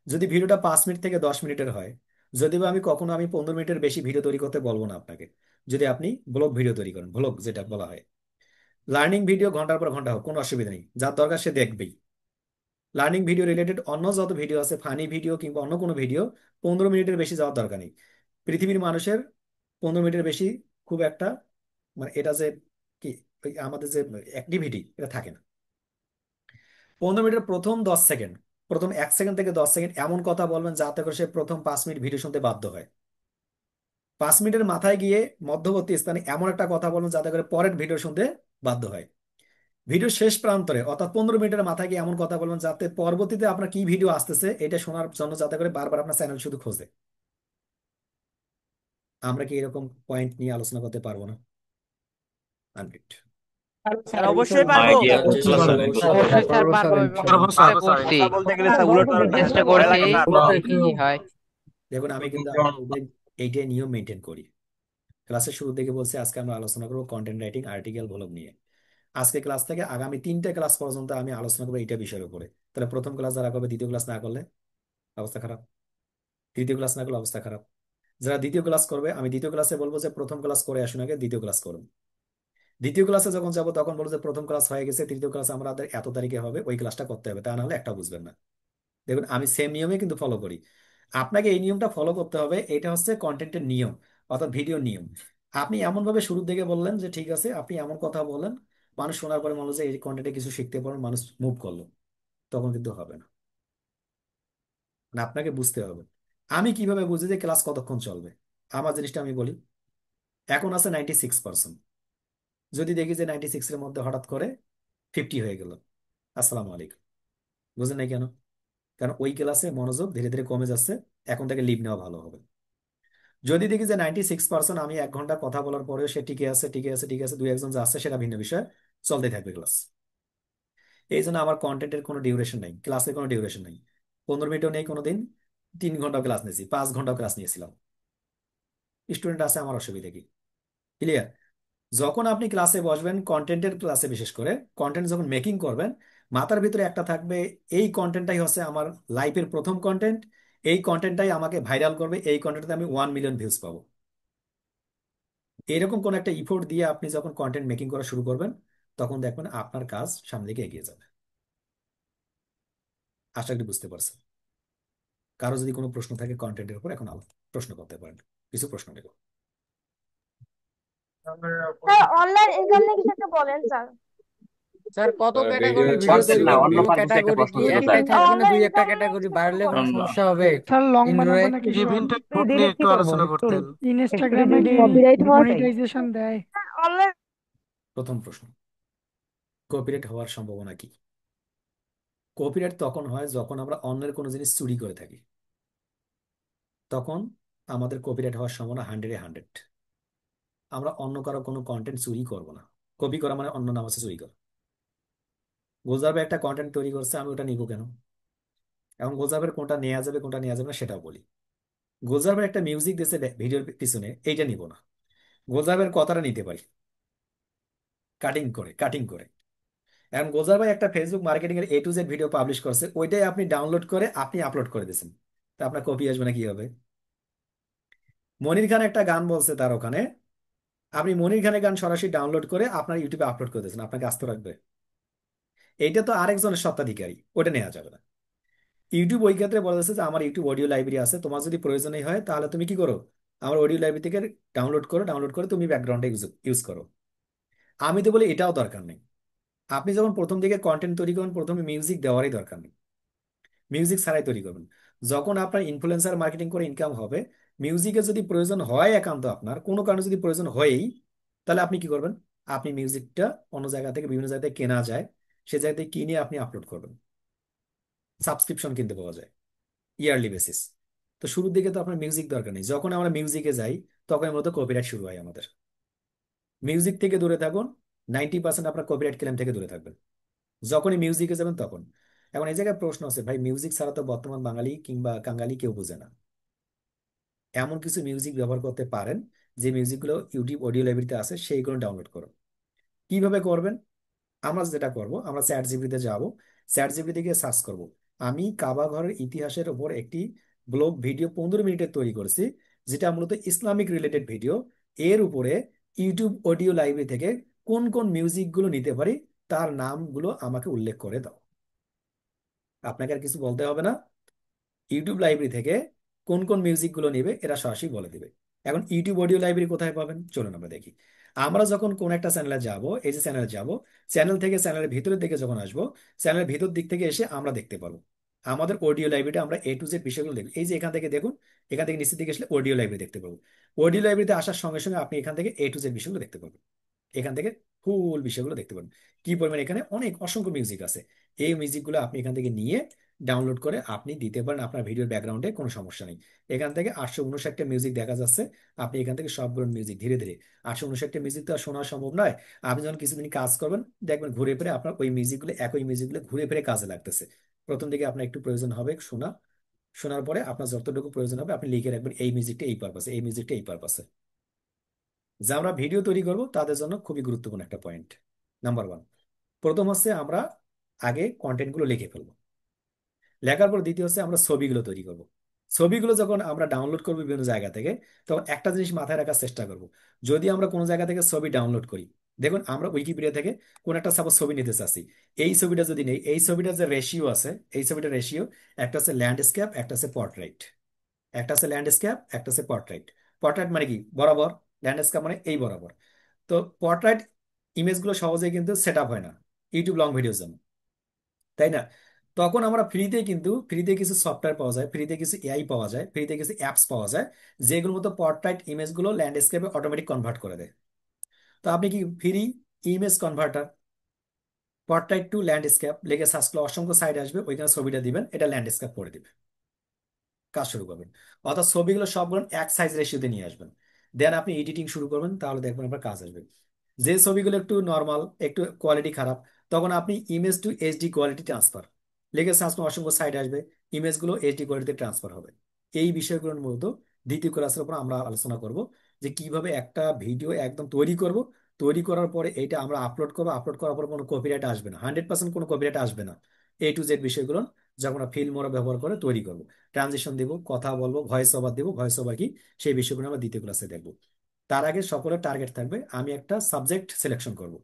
যদি ভিডিওটা 5 মিনিট থেকে 10 মিনিটের হয়, যদিও আমি 15 মিনিটের বেশি ভিডিও তৈরি করতে বলবো না আপনাকে, যদি আপনি ব্লগ ভিডিও তৈরি করেন, ব্লগ যেটা বলা হয়। লার্নিং ভিডিও ঘন্টার পর ঘন্টা হোক, কোনো অসুবিধা নেই, যার দরকার সে দেখবেই। লার্নিং ভিডিও রিলেটেড অন্য যত ভিডিও আছে, ফানি ভিডিও কিংবা অন্য কোনো ভিডিও, 15 মিনিটের বেশি যাওয়ার দরকার নেই। পৃথিবীর মানুষের 15 মিনিটের বেশি খুব একটা, মানে এটা যে কি ওই আমাদের যে অ্যাক্টিভিটি, এটা থাকে না। 15 মিনিটের প্রথম 10 সেকেন্ড, প্রথম 1 সেকেন্ড থেকে 10 সেকেন্ড এমন কথা বলবেন যাতে করে সে প্রথম 5 মিনিট ভিডিও শুনতে বাধ্য হয়। 5 মিনিটের মাথায় গিয়ে মধ্যবর্তী স্থানে এমন একটা কথা বলবেন যাতে করে পরের ভিডিও শুনতে বাধ্য হয়। ভিডিও শেষ প্রান্তরে অর্থাৎ 15 মিনিটের মাথায় গিয়ে এমন কথা বলবেন যাতে পরবর্তীতে আপনার কি ভিডিও আসতেছে এটা শোনার জন্য যাতে করে বারবার আপনার চ্যানেল শুধু খোঁজে। আমরা কি এরকম পয়েন্ট নিয়ে আলোচনা করতে পারবো না? আনমিউট। স্যার অবশ্যই পারবো। অবশ্যই স্যার পারবো এবং পারবো স্যার। চেষ্টা করছি, কথা বলতে গেলে স্যার উলট পালট চেষ্টা ভয় করছি, লাগে স্যার। দেখি কি হয়। দেখুন আমি কিন্তু আমার এইটাই নিয়ম মেনটেন করি। ক্লাসের শুরু থেকে বলছি আজকে আমরা আলোচনা করবো কন্টেন্ট রাইটিং, আর্টিকেল, ব্লগ নিয়ে। আজকে ক্লাস থেকে আগামী 3টে ক্লাস পর্যন্ত আমি আলোচনা করবো এইটা বিষয়ের উপরে। তাহলে প্রথম ক্লাস যারা করবে, দ্বিতীয় ক্লাস না করলে অবস্থা খারাপ, তৃতীয় ক্লাস না করলে অবস্থা খারাপ। যারা দ্বিতীয় ক্লাস করবে, আমি দ্বিতীয় ক্লাসে বলবো যে প্রথম ক্লাস করে আসুন, আগে দ্বিতীয় ক্লাস করুন। দ্বিতীয় ক্লাসে যখন যাবো তখন বলবো যে প্রথম ক্লাস হয়ে গেছে, তৃতীয় ক্লাস আমাদের এত তারিখে হবে, ওই ক্লাসটা করতে হবে, তা না হলে একটা বুঝবেন না। দেখুন আমি সেম নিয়মে কিন্তু ফলো করি, আপনাকে এই নিয়মটা ফলো করতে হবে। এটা হচ্ছে কন্টেন্টের নিয়ম, অর্থাৎ ভিডিও নিয়ম। আপনি এমন ভাবে শুরুর দিকে বললেন যে ঠিক আছে, আপনি এমন কথা বলেন, মানুষ শোনার পরে মনে হলো যে এই কন্টেন্টে কিছু শিখতে পারেন, মানুষ মুভ করলো, তখন কিন্তু হবে না। মানে আপনাকে বুঝতে হবে। আমি কিভাবে বুঝি যে ক্লাস কতক্ষণ চলবে? আমার জিনিসটা আমি বলি, এখন আছে 96%, যদি দেখি যে 96-এর মধ্যে হঠাৎ করে 50 হয়ে গেল, আসসালামু আলাইকুম। বুঝেন নাই কেন? কারণ ওই ক্লাসে মনোযোগ ধীরে ধীরে কমে যাচ্ছে, এখন থেকে লিভ নেওয়া ভালো হবে। যদি দেখি যে 96% আমি 1 ঘন্টা কথা বলার পরেও সে টিকে আছে, টিকে আছে, টিকে আছে, দুই একজন যাচ্ছে, সেটা ভিন্ন বিষয়, চলতে থাকবে ক্লাস। এই জন্য আমার কন্টেন্টের কোনো ডিউরেশন নাই, ক্লাসের কোনো ডিউরেশন নাই। 15 মিনিটও নেই কোনোদিন, 3 ঘন্টা ক্লাস নিয়েছি, 5 ঘন্টা ক্লাস নিয়েছিলাম। স্টুডেন্ট আছে, আমার অসুবিধা কি? ক্লিয়ার? যখন আপনি ক্লাসে বসবেন, কন্টেন্টের ক্লাসে বিশেষ করে কন্টেন্ট যখন মেকিং করবেন, মাথার ভিতরে একটা থাকবে, এই কন্টেন্টটাই হচ্ছে আমার লাইফের প্রথম কন্টেন্ট, এই কন্টেন্টটাই আমাকে ভাইরাল করবে, এই কন্টেন্টে আমি 1 মিলিয়ন ভিউজ পাবো। এরকম কোন একটা ইফোর্ট দিয়ে আপনি যখন কন্টেন্ট মেকিং করা শুরু করবেন, তখন দেখবেন আপনার কাজ সামনে দিকে এগিয়ে যাবে। আশা করি বুঝতে পারছেন। কারো যদি কোনো প্রশ্ন থাকে কন্টেন্টের উপর, এখন প্রশ্ন করতে পারেন, কিছু প্রশ্ন নেব। স্যার অনলাইন এক্সাম নিয়ে কিছু একটা বলেন স্যার। স্যার কত ভিডিও ক্যাটাগরি ভিডিও কন্টেন্ট তৈরি না, করবো? অন্য কোনো পারপাসে একটা ক্যাটাগরি প্রশ্ন কি ছিল স্যার। একটাই থাকবে না, অনলাইন দুই একটা এক্সাম নিয়ে ক্যাটাগরি কিছু একটা বাড়লে কোনো বলেন। সমস্যা হবে? স্যার লং ইন্দ্রয়ে বানাবো নাকি শর্ট? ইভেন্টের কোড নিয়ে একটু আলোচনা করতেন। ইনস্টাগ্রামে কি কপিরাইট হওয়া চাই। মনিটাইজেশন দেয়? অনলাইন প্রথম প্রশ্ন, কপিরাইট হওয়ার সম্ভাবনা কি? কপিরাইট তখন হয় যখন আমরা অন্যের কোনো জিনিস চুরি করে থাকি, তখন আমাদের কপিরাইট হওয়ার সম্ভাবনা 100-এ 100। আমরা অন্য কারো কোনো কন্টেন্ট চুরি করব না। কপি করা মানে অন্য নাম আছে চুরি করা। গোজাবে একটা কন্টেন্ট তৈরি করছে, আমি ওটা নিব কেন? এবং গোজাবের কোনটা নেওয়া যাবে কোনটা নেওয়া যাবে না সেটাও বলি। গোজাবের একটা মিউজিক দিয়েছে ভিডিওর পিছনে, এইটা নিব না। গোজাবের কথাটা নিতে পারি, কাটিং করে কাটিং করে। এখন গোজার ভাই একটা ফেসবুক মার্কেটিং এর A to Z video publish করছে, ওইটাই আপনি ডাউনলোড করে আপনি আপলোড করে দিয়েছেন, তা আপনার কপি আসবে না কি হবে? মনির খান একটা গান বলছে তার ওখানে, আপনি মনির খানের গান সরাসরি ডাউনলোড করে আপনার ইউটিউবে আপলোড করে দিয়েছেন, আপনাকে আস্ত রাখবে? এইটা তো আরেকজনের স্বত্বাধিকারী, ওটা নেওয়া যাবে না। ইউটিউব ওই ক্ষেত্রে বলা যাচ্ছে যে আমার ইউটিউব অডিও লাইব্রেরি আছে, তোমার যদি প্রয়োজনই হয় তাহলে তুমি কি করো, আমার অডিও লাইব্রেরি থেকে ডাউনলোড করে তুমি ব্যাকগ্রাউন্ডে ইউজ করো। আমি তো বলি এটাও দরকার নেই। আপনি যখন প্রথম দিকে কন্টেন্ট তৈরি করবেন, প্রথমে মিউজিক দেওয়ারই দরকার নেই, মিউজিক ছাড়াই তৈরি করবেন। যখন আপনার ইনফ্লুয়েন্সার মার্কেটিং করে ইনকাম হবে, মিউজিকের যদি প্রয়োজন হয়, একান্ত আপনার কোনো কারণে যদি প্রয়োজন হয়ই, তাহলে আপনি কি করবেন? আপনি মিউজিকটা অন্য জায়গা থেকে, বিভিন্ন জায়গা থেকে কেনা যায়, সে জায়গা থেকে কিনে আপনি আপলোড করবেন। সাবস্ক্রিপশন কিনতে পাওয়া যায় ইয়ারলি বেসিস। তো শুরুর দিকে তো আপনার মিউজিক দরকার নেই। যখন আমরা মিউজিকে যাই, তখন মূলত কপিরাইট শুরু হয় আমাদের। মিউজিক থেকে দূরে থাকুন, 90% আপনার কপিরাইট ক্লেম থেকে দূরে থাকবেন যখনই মিউজিকে যাবেন তখন। এখন এই জায়গায় প্রশ্ন আছে, ভাই মিউজিক ছাড়া তো বর্তমান বাঙালি কিংবা কাঙ্গালি কেউ বোঝে না। এমন কিছু মিউজিক ব্যবহার করতে পারেন যে মিউজিকগুলো ইউটিউব অডিও লাইব্রেরিতে আছে, সেইগুলো ডাউনলোড করুন। কিভাবে করবেন? আমরা যেটা করব, আমরা চ্যাট জিপিটিতে যাব, চ্যাট জিপিটি গিয়ে সার্চ করব, আমি কাবা ঘরের ইতিহাসের উপর একটি ব্লগ ভিডিও 15 মিনিটের তৈরি করেছি, যেটা মূলত ইসলামিক রিলেটেড ভিডিও। এর উপরে ইউটিউব অডিও লাইব্রেরি থেকে কোন কোন মিউজিকগুলো নিতে পারি, তার নামগুলো আমাকে উল্লেখ করে দাও। আপনাকে আর কিছু বলতে হবে না। ইউটিউব লাইব্রেরি থেকে কোন কোন মিউজিক গুলো নিবে এরা সরাসরি বলে দিবে। এখন ইউটিউব অডিও লাইব্রেরি কোথায় পাবেন, চলুন আমরা দেখি। আমরা যখন কোন একটা চ্যানেলে যাব, এই যে চ্যানেলে যাব, চ্যানেল থেকে চ্যানেলের ভিতরের দিকে যখন আসবো, চ্যানেলের ভিতর দিক থেকে এসে আমরা দেখতে পারবো আমাদের অডিও লাইব্রেরিতে আমরা A to Z বিষয়গুলো দেখব। এই যে এখান থেকে দেখুন, এখান থেকে নিচের দিকে আসলে অডিও লাইব্রেরি দেখতে পাবো। অডিও লাইব্রেরিতে আসার সঙ্গে সঙ্গে আপনি এখান থেকে A to Z বিষয়গুলো দেখতে পাবেন। এখান থেকে ফুল বিষয়গুলো দেখতে পাবেন, কি পরিমাণ এখানে অনেক অসংখ্য মিউজিক আছে। এই মিউজিকগুলো আপনি এখান থেকে নিয়ে ডাউনলোড করে আপনি দিতে পারেন আপনার ভিডিওর ব্যাকগ্রাউন্ডে, কোনো সমস্যা নেই। এখান থেকে 859টা মিউজিক দেখা যাচ্ছে, আপনি এখান থেকে সবগুলো মিউজিক ধীরে ধীরে, 859টা মিউজিক তো আর শোনা সম্ভব নয়। আপনি যখন কিছুদিন কাজ করবেন, দেখবেন ঘুরে ফিরে আপনার ওই মিউজিকগুলো, একই মিউজিকগুলো ঘুরে ফিরে কাজে লাগতেছে। প্রথম দিকে আপনার একটু প্রয়োজন হবে শোনা, শোনার পরে আপনার যতটুকু প্রয়োজন হবে আপনি লিখে রাখবেন, এই মিউজিকটা এই পারপাসে, এই মিউজিকটা এই পারপাসে। যা আমরা ভিডিও তৈরি করব তাদের জন্য খুবই গুরুত্বপূর্ণ একটা পয়েন্ট। নাম্বার 1, প্রথম হচ্ছে আমরা আগে কন্টেন্টগুলো লিখে ফেলবো। লেখার পর দ্বিতীয় হচ্ছে আমরা ছবিগুলো তৈরি করব। ছবিগুলো যখন আমরা ডাউনলোড করবো বিভিন্ন জায়গা থেকে, তখন একটা জিনিস মাথায় রাখার চেষ্টা করব। যদি আমরা কোনো জায়গা থেকে ছবি ডাউনলোড করি, দেখুন আমরা উইকিপিডিয়া থেকে কোন একটা সাপোজ ছবি নিতে চাচ্ছি, এই ছবিটা যদি নেই, এই ছবিটার যে রেশিও আছে, এই ছবিটার রেশিও, একটা হচ্ছে ল্যান্ডস্কেপ, একটা হচ্ছে পোর্ট্রেট। একটা হচ্ছে ল্যান্ডস্কেপ, একটা হচ্ছে পোর্ট্রেট। পোর্ট্রেট মানে কি, বরাবর। ল্যান্ডস্কেপ মানে এই বরাবর। তো পোর্ট্রেট ইমেজগুলো সহজেই কিন্তু সেট আপ হয় না ইউটিউব লং ভিডিওর জন্য, তাই না? তখন আমরা ফ্রিতে কিছু সফটওয়্যার পাওয়া যায়, ফ্রিতে কিছু AI পাওয়া যায়, ফ্রিতে কিছু অ্যাপস পাওয়া যায়, যেগুলোর মতো পোর্ট্রেট ইমেজগুলো ল্যান্ডস্কেপে অটোমেটিক কনভার্ট করে দেয়। তো আপনি কি free image converter portrait to landscape লিখে সার্চ করলে অসংখ্য সাইট আসবে, ওইখানে ছবিটা দিবেন, এটা ল্যান্ডস্কেপ করে দিবে, কাজ শুরু করবেন। অর্থাৎ ছবিগুলো সবগুলো এক সাইজ রেশিওতে নিয়ে আসবেন, দেন আপনি এডিটিং শুরু করবেন, তাহলে দেখবেন আপনার কাজ আসবে। যে ছবিগুলো একটু নর্মাল, একটু কোয়ালিটি খারাপ, তখন আপনি image to HD quality transfer লিখে সার্চ করলে অসংখ্য সাইট আসবে, ইমেজগুলো HD কোয়ালিটিতে ট্রান্সফার হবে। এই বিষয়গুলোর মূলত দ্বিতীয় ক্লাসের উপর আমরা আলোচনা করব যে কিভাবে একটা ভিডিও একদম তৈরি করব, তৈরি করার পরে এটা আমরা আপলোড করবো, আপলোড করার পর কোনো কপিরাইট আসবে না, 100% কোনো কপিরাইট আসবে না। A to Z বিষয়গুলো যখন আমরা ফিল্ম ওরা ব্যবহার করে তৈরি করব, ট্রানজিশন দিব, কথা বলবো, ভয়েস ওভার দিব, ভয়েস ওভার কি সেই বিষয়গুলো আমরা দ্বিতীয় ক্লাসে দেখবো। তার আগে সকলের টার্গেট থাকবে আমি একটা সাবজেক্ট সিলেকশন করব,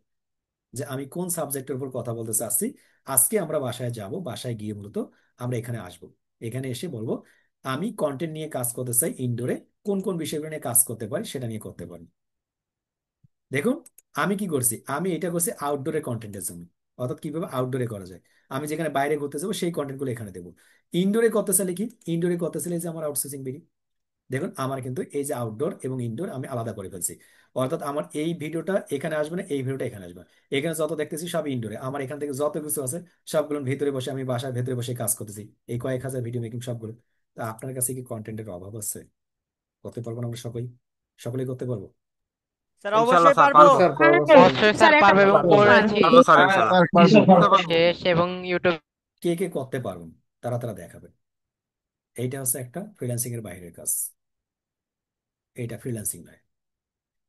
যে আমি কোন সাবজেক্টের উপর কথা বলতে চাচ্ছি। আজকে আমরা বাসায় যাব, বাসায় গিয়ে মূলত আমরা এখানে আসব, এখানে এসে বলবো আমি কন্টেন্ট নিয়ে কাজ করতে চাই ইনডোরে, কোন কোন বিষয়গুলো নিয়ে কাজ করতে পারি সেটা নিয়ে করতে পারি। দেখুন আমি কি করছি, আমি এটা করছি আউটডোরে কন্টেন্টের জন্য, অর্থাৎ কিভাবে আউটডোরে করা যায়। আমি যেখানে বাইরে ঘুরতে যাবো সেই কন্টেন্ট গুলো এখানে দেবো। ইনডোরে করতে চাইলে কি, ইনডোরে করতে চাইলে যে আমার আউটসোর্সিং ভিডিও, দেখুন আমার কিন্তু এই যে আউটডোর এবং ইনডোর আমি আলাদা করে ফেলছি। অর্থাৎ আমার এই ভিডিওটা এখানে আসবে না, এই ভিডিওটা এখানে আসবে না। এখানে যত দেখতেছি সব ইনডোরে, আমার এখান থেকে যত কিছু আছে সবগুলো ভিতরে বসে, আমি বাসার ভেতরে বসে কাজ করতেছি, এই কয়েক হাজার ভিডিও মেকিং সবগুলো। তা আপনার কাছে কি কন্টেন্টের অভাব আছে? করতে পারবো না আমরা সকলেই, সকলেই করতে পারবো? স্যার ইনশাল্লাহ অবশ্যই স্যার পারবো। পারবো। অবশ্যই স্যার পারবে এবং করেছি পারবো স্যার ইনশাল্লাহ। করতে পারবো। শেষ এবং ইউটিউব কে কে করতে পারবেন তারা তারা দেখাবেন। এইটা হচ্ছে একটা ফ্রিল্যান্সিং এর বাইরের কাজ, এটা ফ্রিল্যান্সিং নয়,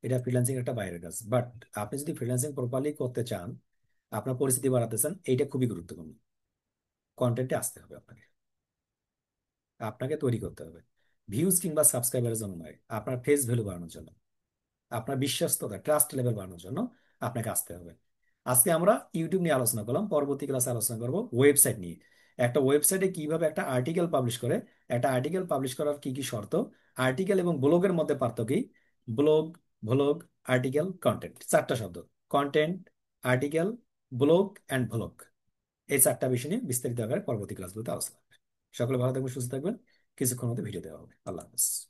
এটা ফ্রিল্যান্সিং একটা বাইরের কাজ। বাট আপনি যদি ফ্রিল্যান্সিং প্রপারলি করতে চান, আপনার পরিস্থিতি বাড়াতে চান, এইটা খুবই গুরুত্বপূর্ণ। কন্টেন্টে আসতে হবে আপনাকে, আপনাকে তৈরি করতে হবে ভিউজ কিংবা সাবস্ক্রাইবারের জন্য নয়, আপনার ফেস ভ্যালু বাড়ানোর জন্য, আপনার বিশ্বস্ততা ট্রাস্ট লেভেল বাড়ানোর জন্য আপনাকে আসতে হবে। আজকে আমরা ইউটিউব নিয়ে আলোচনা করলাম, পরবর্তী ক্লাসে আলোচনা করব ওয়েবসাইট নিয়ে। একটা ওয়েবসাইটে কিভাবে একটা আর্টিকেল পাবলিশ করে, একটা আর্টিকেল পাবলিশ করার কি কি শর্ত, আর্টিকেল এবং ব্লগের মধ্যে পার্থক্য কি, ব্লগ, ভ্লগ, আর্টিকেল, কন্টেন্ট, চারটা শব্দ, content, article, blog and vlog. এই চারটা বিষয় নিয়ে বিস্তারিত আকারে পরবর্তী ক্লাসগুলোতে আলোচনা হবে। সকলে ভালো থাকবেন, সুস্থ থাকবেন। কিছুক্ষণ মধ্যে ভিডিও দেওয়া হবে। আল্লাহ হাফেজ।